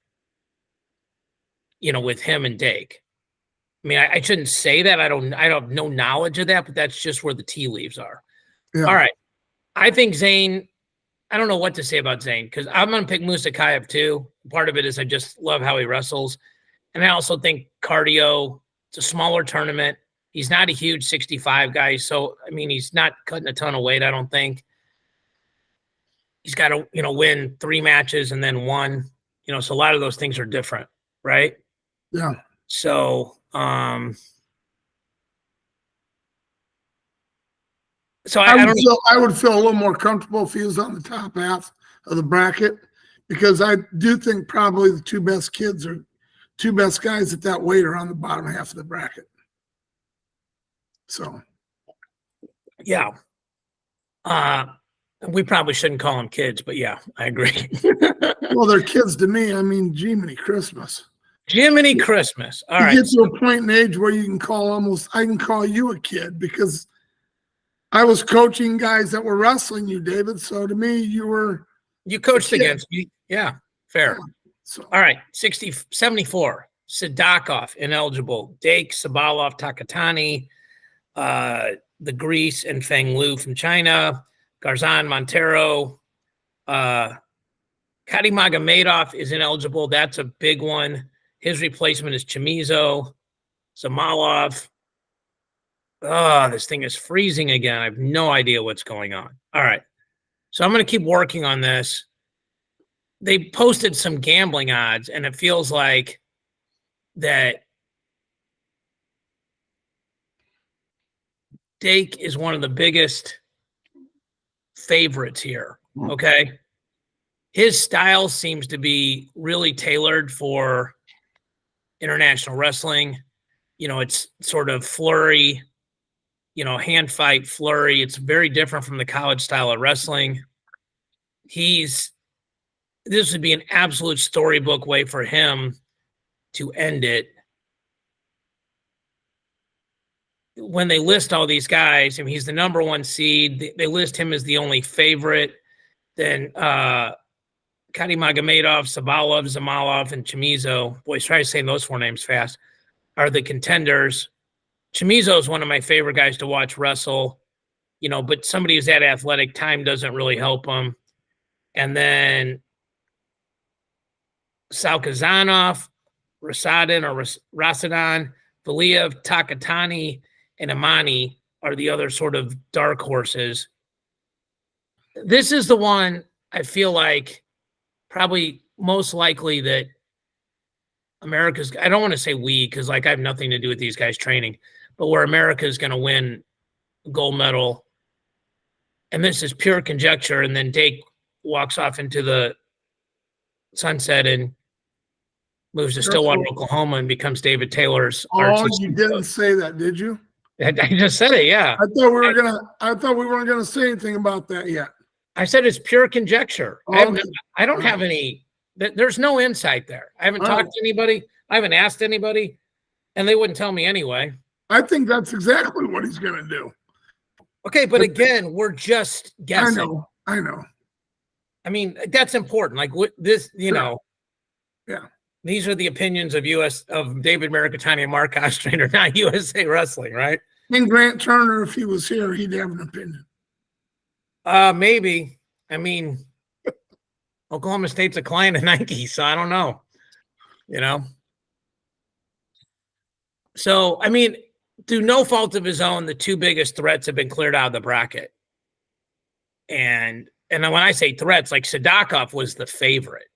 with him and Dake. I mean, I shouldn't say that. I don't have no knowledge of that, but that's just where the tea leaves are. Yeah. All right. I think Zane, I don't know what to say about Zane because I'm going to pick Musakayev too. Part of it is I just love how he wrestles. And I also think cardio, it's a smaller tournament. He's not a huge 65 guy. So, I mean, he's not cutting a ton of weight, I don't think. He's got to, win 3 matches and then 1. So a lot of those things are different, right? Yeah. So, I would feel a little more comfortable if he was on the top half of the bracket because I do think probably the 2 best kids are 2 best guys at that weight are on the bottom half of the bracket. So, yeah. We probably shouldn't call them kids, but yeah, I agree. Well, they're kids to me. I mean, Jiminy Christmas. Jiminy Christmas. All right. You get to a point in age where you can I can call you a kid because I was coaching guys that were wrestling you, David. So to me, you coached against me. Yeah, fair. Yeah, so. All right. 74. Sadakov, ineligible. Dake, Sabalov, Takatani, the Greece, and Feng Lu from China. Garzan, Montero. Kadimagomedov is ineligible. That's a big one. His replacement is Chamizo. Zamalov. Oh, this thing is freezing again. I have no idea what's going on. All right. So I'm going to keep working on this. They posted some gambling odds, and it feels like that Dake is one of the biggest favorites here. Okay. His style seems to be really tailored for international wrestling. It's sort of flurry, hand fight flurry. It's very different from the college style of wrestling. This would be an absolute storybook way for him to end it. When they list all these guys, I mean, he's the number 1 seed. They list him as the only favorite. Then Kadimagomedov, Sabalov, Zamalov, and Chamizo. Boy, try saying those 4 names fast. Are the contenders. Chamizo is one of my favorite guys to watch wrestle, but somebody who's that athletic, time doesn't really help him. And then Salkazanov, Rasadon, Valiev, Takatani, and Imani are the other sort of dark horses. This is the one I feel like probably most likely that America's, I don't want to say we, because I have nothing to do with these guys training, but where America is going to win a gold medal. And this is pure conjecture. And then Dake walks off into the sunset and moves to Stillwater, Oklahoma, and becomes David Taylor's. Oh, you didn't say that, did you? I just said it, yeah. I thought we weren't gonna say anything about that yet. I said it's pure conjecture. Okay. I don't have any. There's no insight there. I haven't talked to anybody. I haven't asked anybody, and they wouldn't tell me anyway. I think that's exactly what he's gonna do. Okay, but again, we're just guessing. I know. I mean, that's important. Like this, know. Yeah. These are the opinions of David Mirikitani and Mark Ostrander, not USA Wrestling, right? And Grant Turner, if he was here, he'd have an opinion. Maybe. I mean, Oklahoma State's a client of Nike, so I don't know. So, I mean, through no fault of his own, the 2 biggest threats have been cleared out of the bracket. And when I say threats, like Sadakov was the favorite.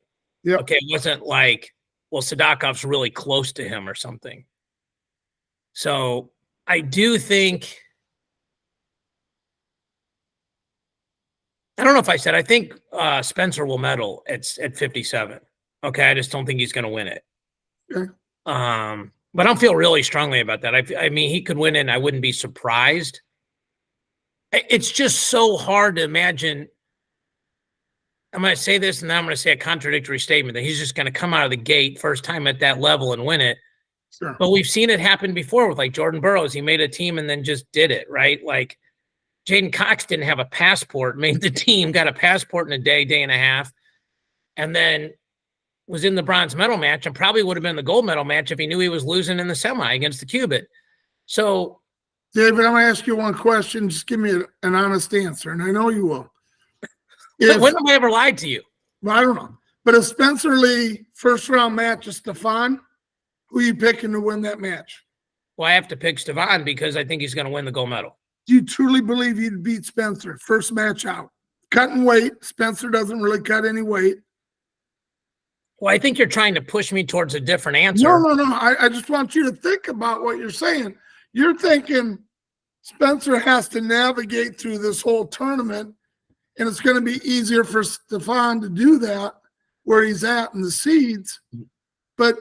Yeah. Okay. It wasn't like, well, Sadakov's really close to him or something. So I do think, I don't know if I said, I think Spencer will medal at 57. Okay. I just don't think he's going to win it. Okay. But I don't feel really strongly about that. I mean, he could win it and I wouldn't be surprised. It's just so hard to imagine. I'm going to say this and then I'm going to say a contradictory statement that he's just going to come out of the gate first time at that level and win it. Sure. But we've seen it happen before with like Jordan Burroughs. He made a team and then just did it, right? Like Jaden Cox didn't have a passport, made the team, got a passport in a day and a half, and then was in the bronze medal match and probably would have been the gold medal match if he knew he was losing in the semi against the Cuban. So, David, I'm going to ask you one question. Just give me an honest answer, and I know you will. When have I ever lied to you? Well, I don't know. But if Spencer Lee first round match is Stefan, who are you picking to win that match? Well, I have to pick Stefan because I think he's going to win the gold medal. Do you truly believe he'd beat Spencer first match out? Cutting weight. Spencer doesn't really cut any weight. Well, I think you're trying to push me towards a different answer. No. I just want you to think about what you're saying. You're thinking Spencer has to navigate through this whole tournament, and it's going to be easier for Stefan to do that where he's at in the seeds. But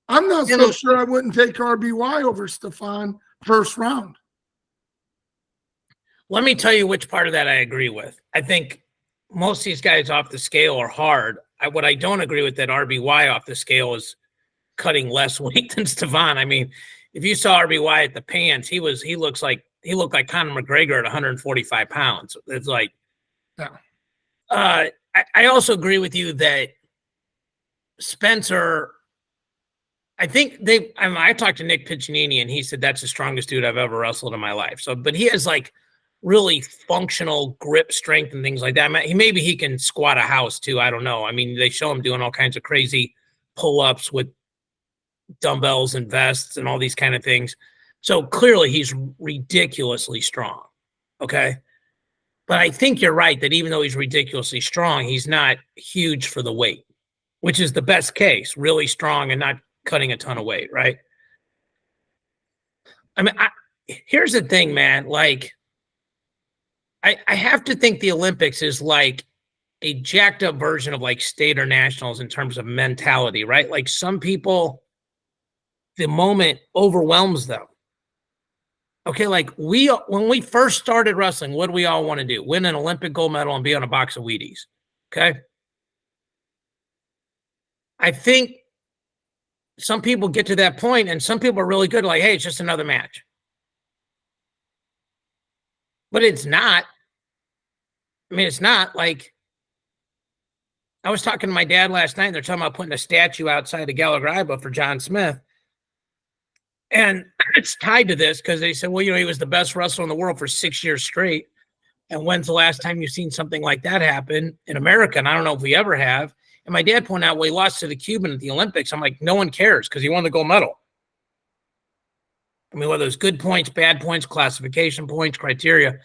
I'm not so sure I wouldn't take RBY over Stefan first round. Let me tell you which part of that I agree with. I think most of these guys off the scale are hard. What I don't agree with that RBY off the scale is cutting less weight than Stefan. I mean, if you saw RBY at the pants, he looked like Conor McGregor at 145 pounds. It's like, yeah. I also agree with you that Spencer, I think I talked to Nick Piccinini and he said that's the strongest dude I've ever wrestled in my life. So, but he has like really functional grip strength and things like that. Maybe he can squat a house too. I don't know. I mean, they show him doing all kinds of crazy pull-ups with dumbbells and vests and all these kind of things. So clearly he's ridiculously strong. Okay. But I think you're right that even though he's ridiculously strong, he's not huge for the weight, which is the best case, really strong and not cutting a ton of weight, right? I mean, here's the thing, man. Like, I have to think the Olympics is like a jacked up version of like state or nationals in terms of mentality, right? Like some people, the moment overwhelms them. Okay, like when we first started wrestling, what do we all want to do? Win an Olympic gold medal and be on a box of Wheaties. Okay. I think some people get to that point and some people are really good, like, hey, it's just another match. But it's not. I mean, it's not like I was talking to my dad last night. And they're talking about putting a statue outside the Gallagher for John Smith. And it's tied to this because they said, well, you know, he was the best wrestler in the world for 6 years straight. And when's the last time you've seen something like that happen in America? And I don't know if we ever have. And my dad pointed out, well, he lost to the Cuban at the Olympics. I'm like, no one cares because he won the gold medal. I mean, whether it's good points, bad points, classification points, criteria, it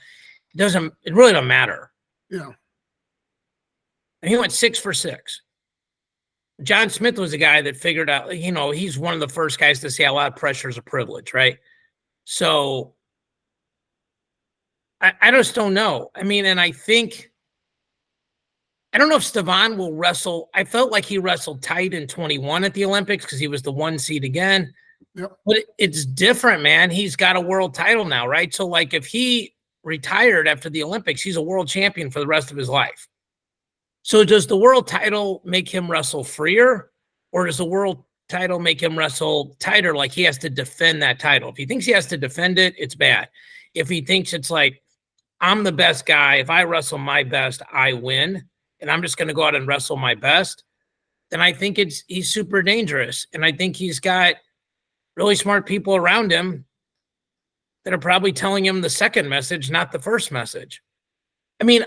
really doesn't matter. Yeah. And he went 6 for 6. John Smith was a guy that figured out, you know, he's one of the first guys to say a lot of pressure is a privilege, right? So I just don't know. I mean, and I don't know if Stefan will wrestle. I felt like he wrestled tight in 21 at the Olympics because he was the 1 seed again. Yep. But it's different, man. He's got a world title now, right? So like if he retired after the Olympics, he's a world champion for the rest of his life. So does the world title make him wrestle freer, or does the world title make him wrestle tighter, like he has to defend that title? If he thinks he has to defend it, it's bad. If he thinks it's like, I'm the best guy, if I wrestle my best, I win, and I'm just going to go out and wrestle my best, then I think he's super dangerous. And I think he's got really smart people around him that are probably telling him the second message, not the first message. I mean,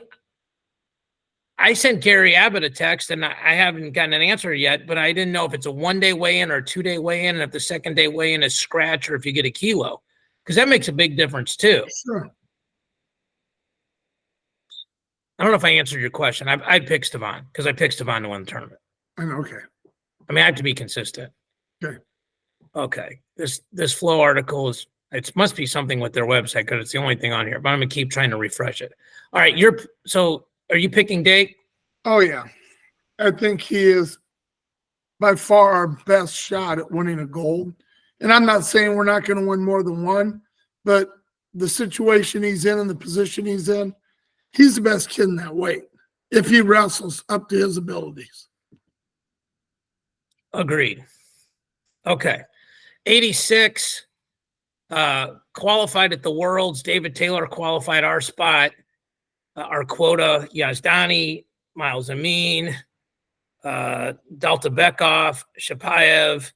I sent Gary Abbott a text, and I haven't gotten an answer yet, but I didn't know if it's a 1-day weigh-in or a 2-day weigh-in, and if the second day weigh-in is scratch or if you get a kilo, because that makes a big difference too. Sure. I don't know if I answered your question. I'd pick Stevan because I picked Stevan to win the tournament. Okay. I mean, I have to be consistent. Okay. Okay. This Flow article is, it must be something with their website because it's the only thing on here, but I'm going to keep trying to refresh it. All right. So are you picking Dake? Oh, yeah. I think he is by far our best shot at winning a gold. And I'm not saying we're not going to win more than one, but the situation he's in and the position he's in, he's the best kid in that weight if he wrestles up to his abilities. Agreed. Okay. 86 qualified at the Worlds. David Taylor qualified our spot. Our quota, Yazdani, Miles Amin, Daltabekov, Shapayev.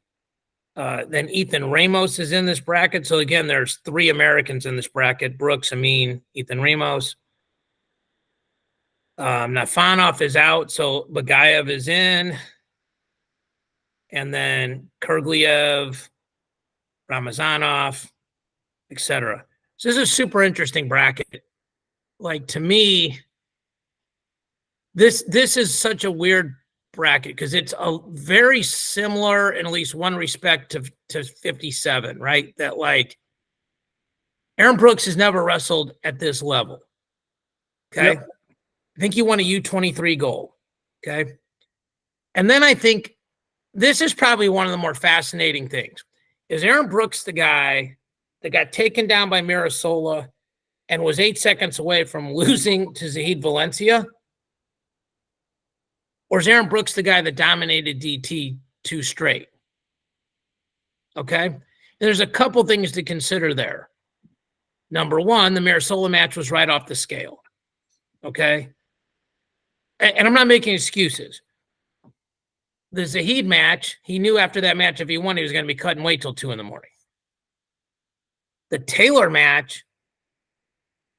Then Ethan Ramos is in this bracket. So again, there's 3 Americans in this bracket: Brooks, Amin, Ethan Ramos. Nafanov is out, so Bagayev is in. And then Kurgliev, Ramazanov, etc. So this is a super interesting bracket. Like, to me, this is such a weird bracket because it's a very similar in at least one respect to 57, right? That, like, Aaron Brooks has never wrestled at this level. Okay. Yep. I think he won a U23 gold. Okay. And then I think this is probably one of the more fascinating things. Is Aaron Brooks the guy that got taken down by Mirasola and was 8 seconds away from losing to Zahid Valencia? Or is Aaron Brooks the guy that dominated DT 2 straight? Okay. And there's a couple things to consider there. Number one, the Mirasola match was right off the scale. Okay. And I'm not making excuses. The Zahid match, he knew after that match, if he won, he was going to be cutting weight till 2 a.m. The Taylor match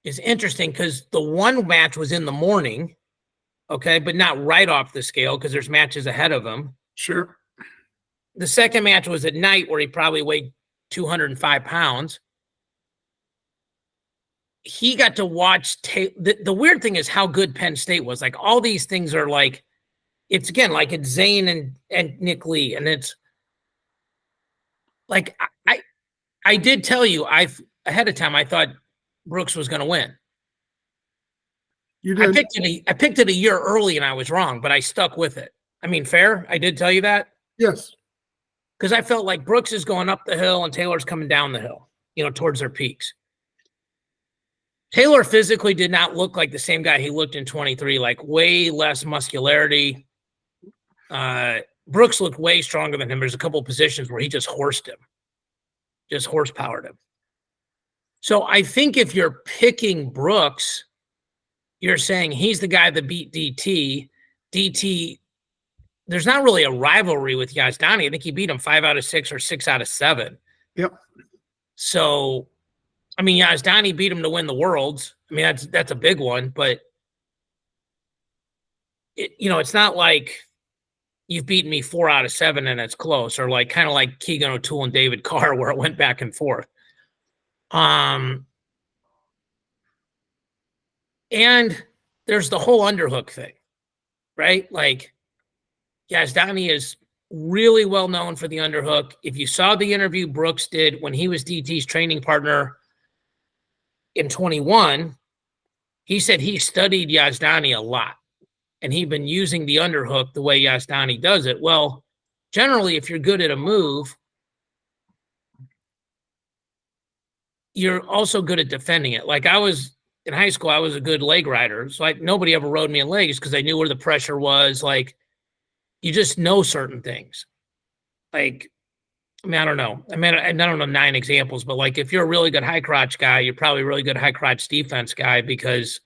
is interesting because the one match was in the morning, okay, but not right off the scale because there's matches ahead of him. Sure. The second match was at night where he probably weighed 205 pounds. He got to watch the weird thing is how good Penn State was. Like, all these things are like, it's again like it's Zane and Nick Lee, and it's like I did tell you ahead of time I thought Brooks was going to win. You did. I picked it a year early and I was wrong, but I stuck with it. I mean, fair. I did tell you that. Yes. Because I felt like Brooks is going up the hill and Taylor's coming down the hill, towards their peaks. Taylor physically did not look like the same guy he looked in 23, like way less muscularity. Brooks looked way stronger than him. There's a couple of positions where he just horsed him, just horsepowered him. So I think if you're picking Brooks, you're saying he's the guy that beat DT. DT, there's not really a rivalry with Yazdani. I think he beat him 5 out of 6 or 6 out of 7. Yep. So, I mean, Yazdani beat him to win the Worlds. I mean, that's a big one, but it's not like you've beaten me 4 out of 7 and it's close, or like kind of like Keegan O'Toole and David Carr where it went back and forth. And there's the whole underhook thing, right? Like, Yazdani is really well known for the underhook. If you saw the interview Brooks did when he was DT's training partner in 21, he said he studied Yazdani a lot and he'd been using the underhook the way Yazdani does it. Well, generally, if you're good at a move, you're also good at defending it. Like, I was in high school, I was a good leg rider. So nobody ever rode me in legs because I knew where the pressure was. Like, you just know certain things. Like, I mean, I don't know. I mean, I don't know 9 examples, but like, if you're a really good high crotch guy, you're probably a really good high crotch defense guy because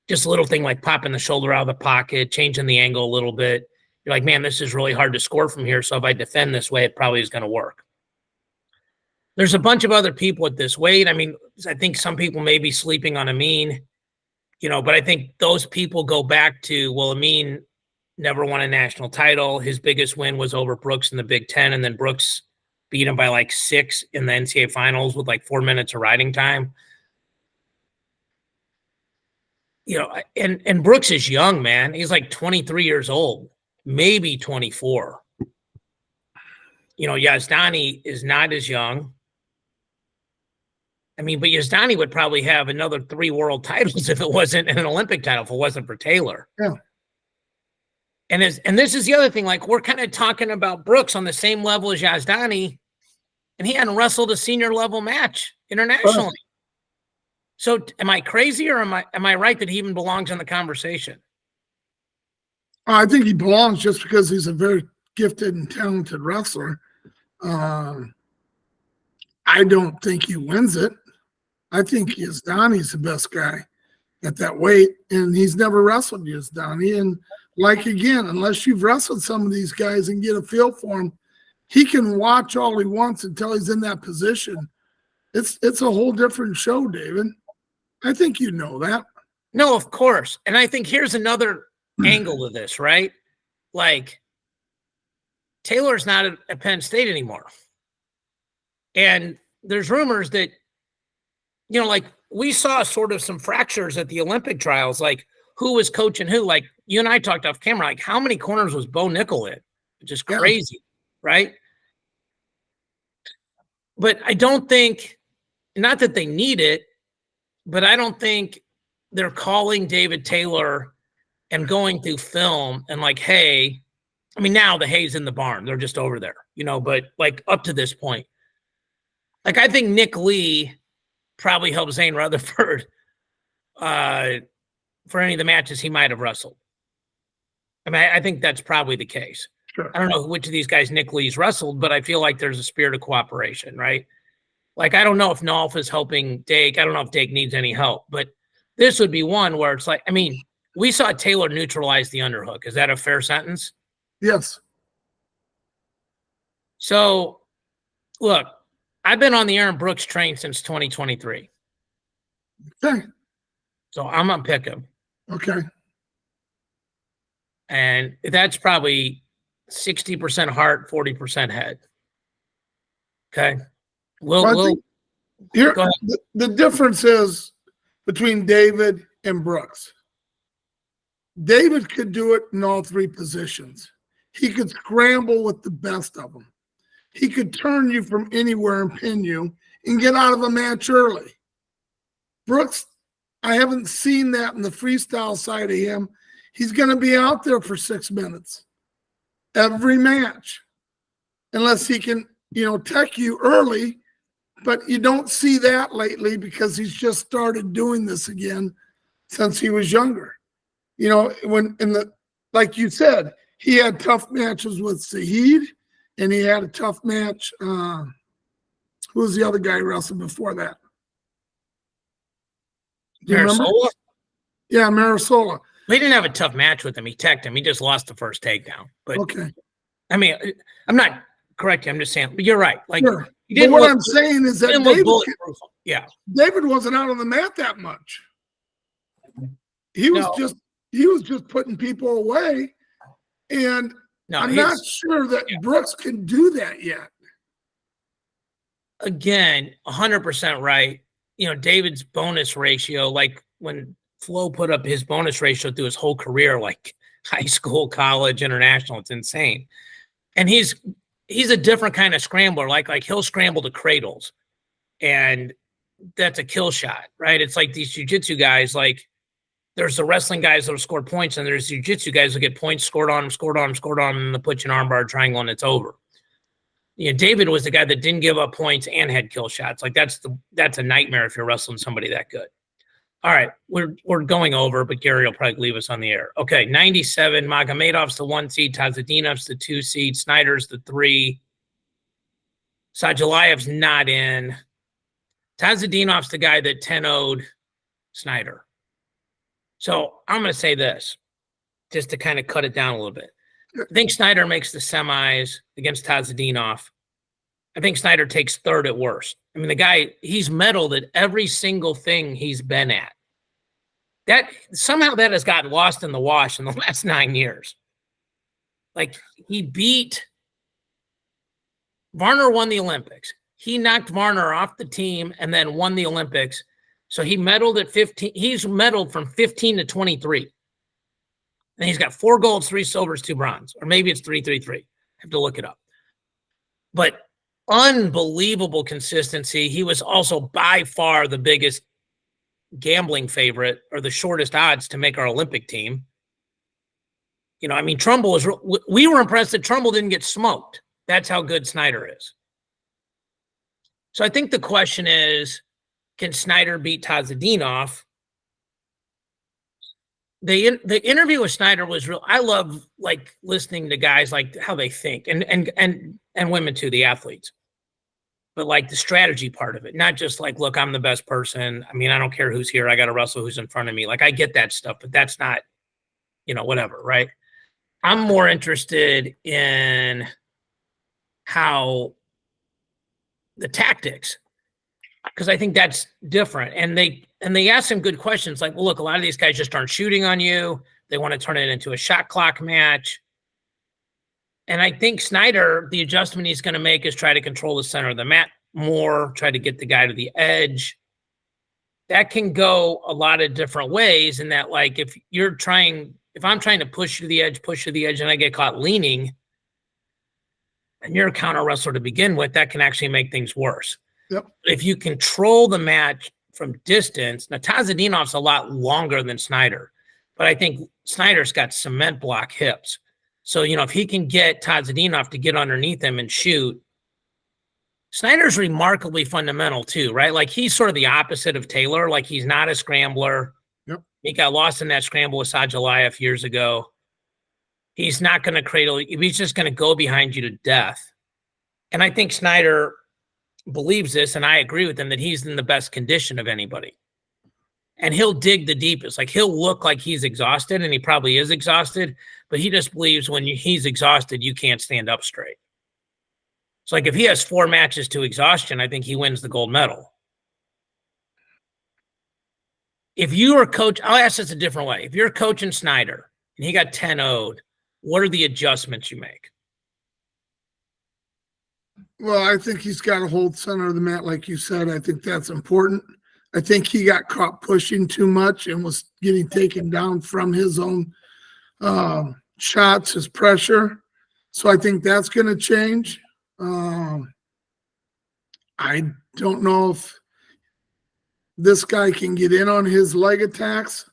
just a little thing like popping the shoulder out of the pocket, changing the angle a little bit. You're like, man, this is really hard to score from here. So if I defend this way, it probably is going to work. There's a bunch of other people at this weight. I mean, I think some people may be sleeping on Amin, but I think those people go back to, well, Amin never won a national title. His biggest win was over Brooks in the Big Ten, and then Brooks beat him by like 6 in the NCAA finals with like 4 minutes of riding time. and Brooks is young, man. He's like 23 years old, maybe 24. Yazdani is not as young. I mean, but Yazdani would probably have another 3 world titles if it wasn't an Olympic title, if it wasn't for Taylor. Yeah. And this is the other thing, like we're kind of talking about Brooks on the same level as Yazdani, and he hadn't wrestled a senior level match internationally. Right. So am I crazy, or am I right that he even belongs in the conversation? I think he belongs just because he's a very gifted and talented wrestler. I don't think he wins it. I think Yazdani's the best guy at that weight, and he's never wrestled Yazdani. And like, again, unless you've wrestled some of these guys and get a feel for him, he can watch all he wants until he's in that position. It's a whole different show, David. I think you know that. No, of course. And I think here's another angle of this, right? Like, Taylor's not at Penn State anymore. And there's rumors that, like we saw sort of some fractures at the Olympic trials, like who was coaching who. Like you and I talked off camera, like how many corners was Bo Nickel in? Just crazy, right? But I don't think, not that they need it, but I don't think they're calling David Taylor and going through film and like, hey, I mean, now the hay's in the barn. They're just over there, but like up to this point, like I think Nick Lee probably helped Zane Rutherford for any of the matches he might have wrestled. I mean, I think that's probably the case. Sure. I don't know which of these guys Nick Lee's wrestled, but I feel like there's a spirit of cooperation, right? Like, I don't know if Nolf is helping Dake. I don't know if Dake needs any help, but this would be one where it's like, I mean, we saw Taylor neutralize the underhook. Is that a fair sentence? Yes. So, look, I've been on the Aaron Brooks train since 2023. Okay. So I'm going to pick him. Okay. And that's probably 60% heart, 40% head. Okay. Here, the difference is between David and Brooks. David could do it in all 3 positions. He could scramble with the best of them. He could turn you from anywhere and pin you and get out of a match early. Brooks, I haven't seen that in the freestyle side of him. He's going to be out there for 6 minutes every match, unless he can, tech you early. But you don't see that lately because he's just started doing this again since he was younger. Like you said, he had tough matches with Saeed, and he had a tough match. Who was the other guy who wrestled before that? Do you remember? Yeah, Marisola. We didn't have a tough match with him. He teched him. He just lost the first takedown. But okay. I mean, I'm not correcting. I'm just saying, but you're right. Like, sure. But what I'm saying is that David wasn't out on the mat that much. He was just putting people away. And I'm not sure that Brooks can do that yet. Again, 100% right. David's bonus ratio, like when Flo put up his bonus ratio through his whole career, like high school, college, international, it's insane. And he's a different kind of scrambler. Like he'll scramble to cradles, and that's a kill shot, right? It's like these jiu-jitsu guys, like there's the wrestling guys that'll score points, and there's jiu-jitsu guys that get points scored on them, and they'll put you in an armbar triangle and it's over. David was the guy that didn't give up points and had kill shots. Like that's a nightmare if you're wrestling somebody that good. All right, we're going over, but Gary will probably leave us on the air. Okay, 97. Magomedov's the 1 seed. Tazadinov's the 2 seed. Snyder's the 3. Sajalayev's not in. Tazadinov's the guy that 10-0'd Snyder. So I'm going to say this, just to kind of cut it down a little bit. I think Snyder makes the semis against Tazadinov. I think Snyder takes 3rd at worst. I mean, the guy, he's medaled at every single thing he's been at. That somehow that has gotten lost in the wash in the last 9 years. Like, he beat Varner, won the Olympics. He knocked Varner off the team and then won the Olympics. So he medaled at 15. He's medaled from 15 to 23. And he's got 4 golds, 3 silvers, 2 bronze. Or maybe it's 3-3-3. I have to look it up. But unbelievable consistency. He was also by far the biggest gambling favorite or the shortest odds to make our Olympic team. You know, I mean, Trumbull was, we were impressed that Trumbull didn't get smoked. That's how good Snyder is. So I think the question is, can Snyder beat Tazadinov? The interview with Snyder was real. I love like listening to guys like how they think and women too, the athletes. But like the strategy part of it, not just like, look, I'm the best person. I mean, I don't care who's here. I got to wrestle who's in front of me. Like I get that stuff, but that's not, you know, whatever, right? I'm more interested in how the tactics, because I think that's different. And they ask some good questions like, well, look, a lot of these guys just aren't shooting on you. They want to turn it into a shot clock match. And I think Snyder, the adjustment he's going to make is try to control the center of the mat more, try to get the guy to the edge. That can go a lot of different ways in that, like, if I'm trying to push you to the edge, and I get caught leaning, and you're a counter wrestler to begin with, that can actually make things worse. Yep. If you control the match from distance, now Tazadinov's a lot longer than Snyder, but I think Snyder's got cement block hips. So, you know, if he can get Tazadinov to get underneath him and shoot, Snyder's remarkably fundamental too, right? Like he's sort of the opposite of Taylor. Like he's not a scrambler. Yep. He got lost in that scramble with Sajalayev years ago. He's not going to cradle. He's just going to go behind you to death. And I think Snyder believes this, and I agree with him, that he's in the best condition of anybody. And he'll dig the deepest. Like he'll look like he's exhausted, and he probably is exhausted, but he just believes when he's exhausted, you can't stand up straight. It's like if he has 4 matches to exhaustion, I think he wins the gold medal. If you are coach, I'll ask this a different way. If you're coaching Snyder and he got 10-0'd, what are the adjustments you make? Well, I think he's got to hold center of the mat, like you said. I think that's important. I think he got caught pushing too much and was getting taken down from his own shots, his pressure. So I think that's going to change. I don't know if this guy can get in on his leg attacks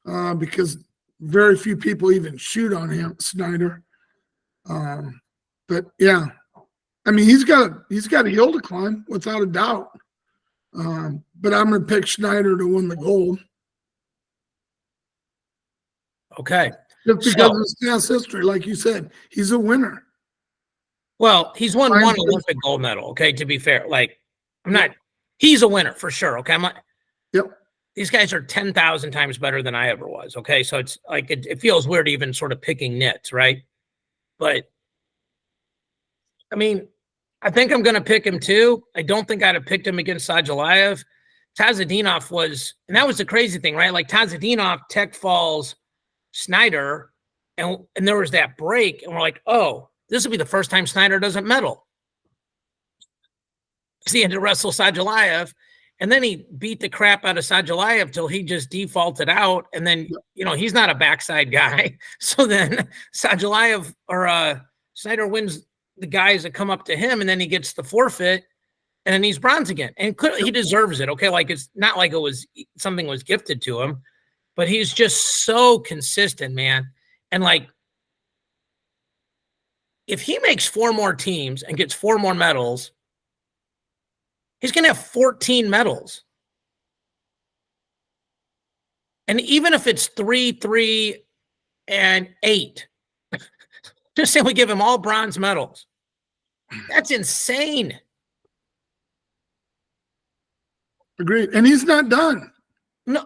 because very few people even shoot on him, Snyder. But yeah, I mean, he's got a hill to climb without a doubt. But I'm going to pick Snyder to win the gold. Okay. Just because of his past history, like you said, he's a winner. Well, he's won one Olympic gold medal. Okay, to be fair, like he's a winner for sure. Okay, Yep. These guys are 10,000 times better than I ever was. Okay, so it's like it feels weird even sort of picking nits, right? But I mean, I think I'm going to pick him too. I don't think I'd have picked him against Sajalayev. Tazadinov was, and that was the crazy thing, right? Like Tazadinov tech falls Snyder, and there was that break, and we're like, oh, this will be the first time Snyder doesn't medal. So he had to wrestle Sajalayev, and then he beat the crap out of Sajalayev till he just defaulted out, and then, you know, he's not a backside guy. So then Sajalayev or Snyder wins the guys that come up to him, and then he gets the forfeit, and then he's bronze again. And he deserves it, okay? Like, it's not like it was something was gifted to him, but he's just so consistent, man. And, like, if he makes 4 more teams and gets 4 more medals, he's going to have 14 medals. And even if it's 3, 3, and 8, just say we give him all bronze medals. That's insane. Agreed. And he's not done. No,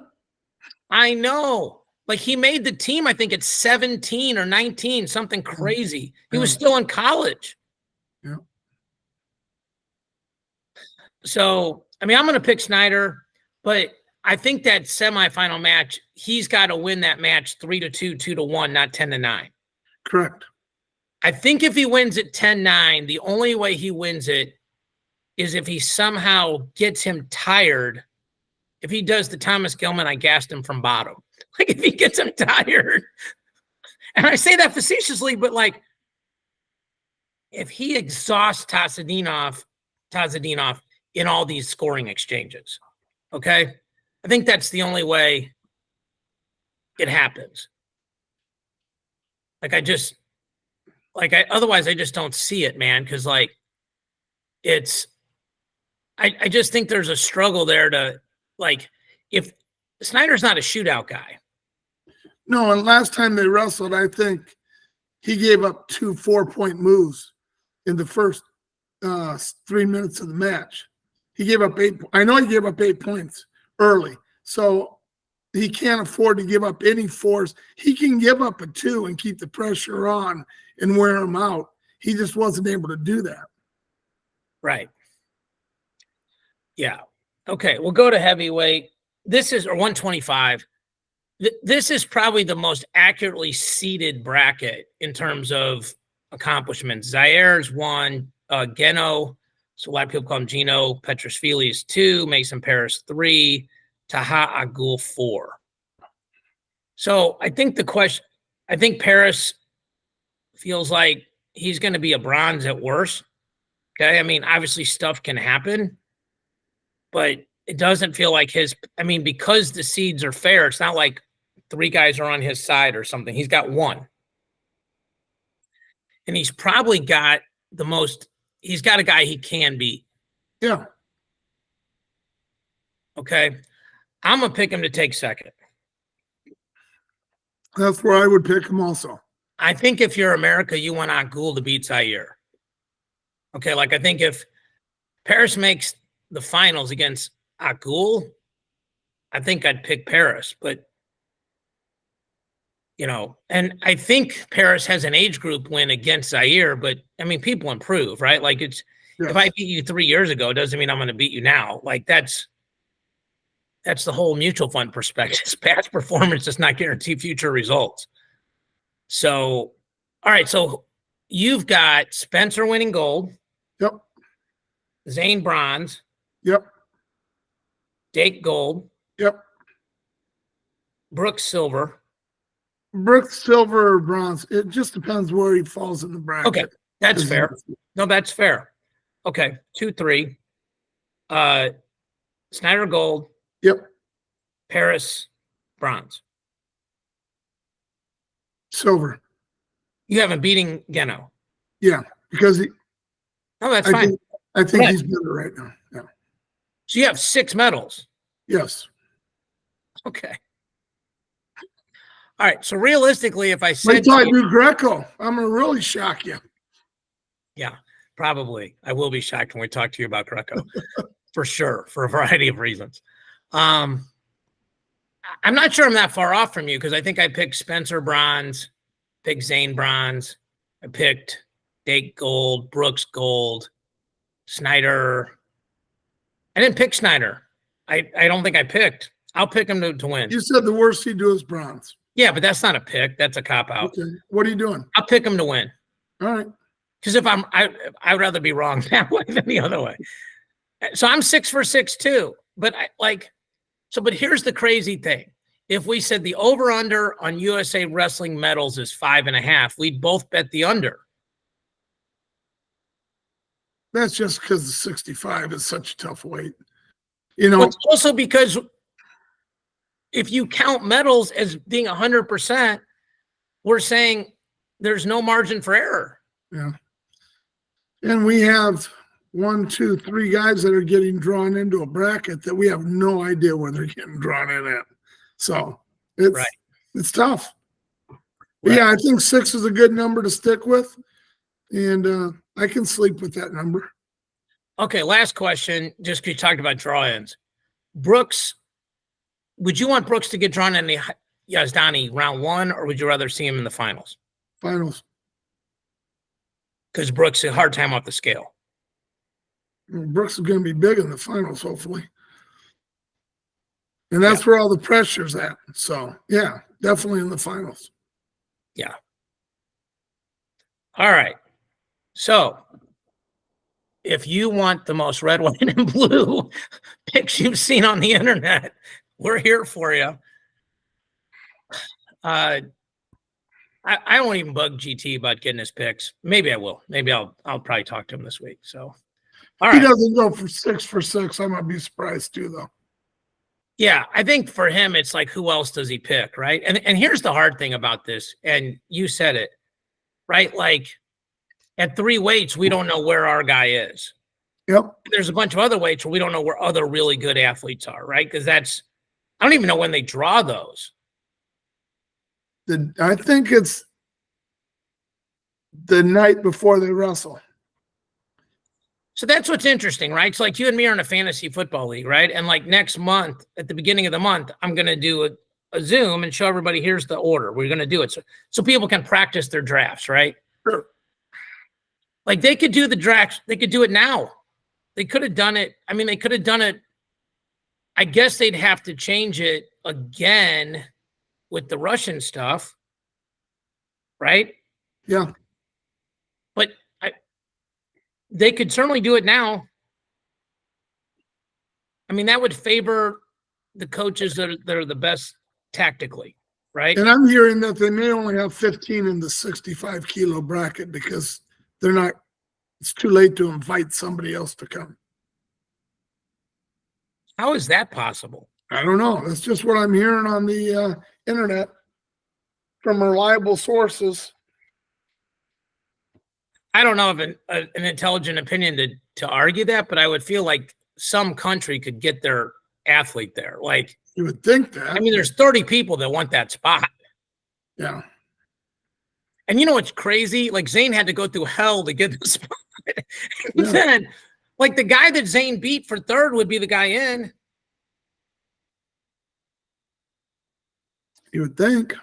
I know. Like, he made the team, I think, at 17 or 19, something crazy. He was still in college. Yeah. So, I mean, I'm going to pick Snyder, but I think that semifinal match, he's got to win that match 3-2, 2-1, not 10-9. Correct. I think if he wins it 10-9, the only way he wins it is if he somehow gets him tired if he does the Thomas Gilman, I gassed him from bottom. Like if he gets him tired, and I say that facetiously, but like if he exhausts Tazadinov in all these scoring exchanges, okay, I think that's the only way it happens. Like otherwise I just don't see it, man. Because like I just think there's a struggle there to like if Snyder's not a shootout guy. No, and last time they wrestled, I think he gave up 2 4-point moves in the first 3 minutes of the match. He gave up 8. I know he gave up 8 points early, so he can't afford to give up any force. He can give up a 2 and keep the pressure on and wear him out. He just wasn't able to do that. Right. Yeah. Okay, we'll go to heavyweight. This is, or 125. This is probably the most accurately seeded bracket in terms of accomplishments. Zaire is 1, Geno, so a lot of people call him Gino, Petrashvili is 2, Mason Paris 3, Taha Agul 4. So I think Paris feels like he's going to be a bronze at worst. Okay, I mean, obviously stuff can happen, but it doesn't feel like because the seeds are fair, it's not like 3 guys are on his side or something. He's got 1. And he's probably got he's got a guy he can beat. Yeah. Okay. I'm going to pick him to take second. That's where I would pick him also. I think if you're America, you want Agul to beat Zaire. Okay, like I think if Paris makes the finals against Agul, I think I'd pick Paris. But, and I think Paris has an age group win against Zaire, but, I mean, people improve, right? Like if I beat you 3 years ago, it doesn't mean I'm going to beat you now. Like that's the whole mutual fund perspective. Past performance does not guarantee future results. So, all right. So you've got Spencer winning gold. Yep. Zane bronze. Yep. Dake gold. Yep. Brooks silver. Brooks silver or bronze. It just depends where he falls in the bracket. Okay. That's fair. No, that's fair. Okay. 2, 3. Snyder gold. Yep. Paris bronze. Silver. You haven't beating Geno. Yeah, because that's fine. I think he's better right now. Yeah. So you have 6 medals. Yes. Okay. All right. So realistically, if I said wait till I do Greco, I'm gonna really shock you. Yeah, probably. I will be shocked when we talk to you about Greco. For sure, for a variety of reasons. I'm not sure I'm that far off from you because I think I picked Spencer bronze, picked Zane bronze, I picked Dake gold, Brooks gold, Snyder. I didn't pick Snyder. I don't think I picked. I'll pick him to win. You said the worst he'd do is bronze. Yeah, but that's not a pick. That's a cop out. Okay. What are you doing? I'll pick him to win. All right. Because if I'd rather be wrong that way than the other way. So I'm 6 for 6 too. But but here's the crazy thing. If we said the over-under on USA Wrestling medals is 5.5, we'd both bet the under. That's just because the 65 is such a tough weight. Well, it's also because if you count medals as being 100%, we're saying there's no margin for error. Yeah. And we have 1, 2, 3 guys that are getting drawn into a bracket that we have no idea where they're getting drawn in at. So it's tough. But yeah, I think 6 is a good number to stick with. And I can sleep with that number. Okay, last question, just because you talked about draw-ins. Brooks, would you want Brooks to get drawn in the Yazdani round 1, or would you rather see him in the finals? Finals. Because Brooks has a hard time off the scale. Brooks is going to be big in the finals, hopefully. And that's where all the pressure's at. So, yeah, definitely in the finals. Yeah. All right. So, if you want the most red, white, and blue picks you've seen on the internet, we're here for you. I won't even bug GT about getting his picks. Maybe I will. Maybe I'll probably talk to him this week. So, all right. He doesn't go for 6 for 6. I might be surprised too, though. Yeah, I think for him, it's like, who else does he pick, right? And here's the hard thing about this, and you said it, right? Like at 3 weights, we don't know where our guy is. Yep. There's a bunch of other weights where we don't know where other really good athletes are, right? Because I don't even know when they draw those. I think it's the night before they wrestle. So that's what's interesting, right? It's like you and me are in a fantasy football league, right? And like next month, at the beginning of the month, I'm going to do a Zoom and show everybody, here's the order. We're going to do it. So people can practice their drafts, right? Sure. Like they could do the drafts. They could do it now. They could have done it. I mean, they could have done it. I guess they'd have to change it again with the Russian stuff, right? Yeah. But they could certainly do it now. I mean, that would favor the coaches that are the best tactically, right? And I'm hearing that they may only have 15 in the 65 kilo bracket because it's too late to invite somebody else to come. How is that possible? I don't know. That's just what I'm hearing on the internet from reliable sources. I don't know of an intelligent opinion to argue that, but I would feel like some country could get their athlete there. Like you would think that. I mean, there's 30 people that want that spot. Yeah. And you know what's crazy? Like Zane had to go through hell to get the spot. Then, like the guy that Zane beat for 3rd would be the guy in. You would think.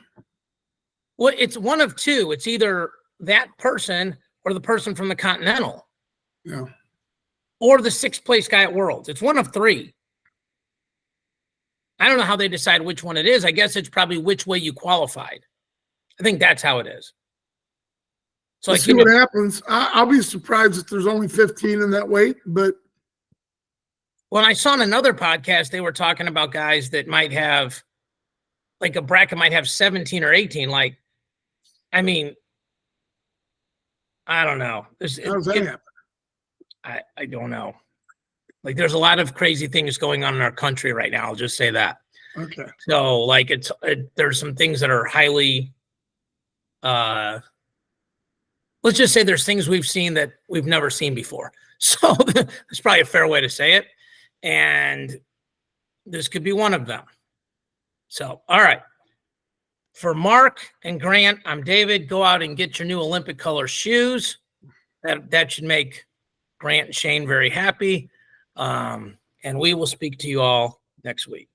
Well, it's one of 2. It's either that person or the person from the Continental. Yeah. Or the 6th place guy at Worlds. It's one of 3. I don't know how they decide which one it is. I guess it's probably which way you qualified. I think that's how it is. So Let's see what happens. I'll be surprised if there's only 15 in that weight, but when I saw on another podcast, they were talking about guys that might have, like a bracket might have 17 or 18. Like, I mean, I don't know. How's that happen? I don't know. Like, there's a lot of crazy things going on in our country right now. I'll just say that. Okay. So, like, there's some things that are highly, let's just say there's things we've seen that we've never seen before. So that's probably a fair way to say it. And this could be one of them. So, all right. For Mark and Grant, I'm David. Go out and get your new Olympic color shoes. That should make Grant and Shane very happy. And we will speak to you all next week.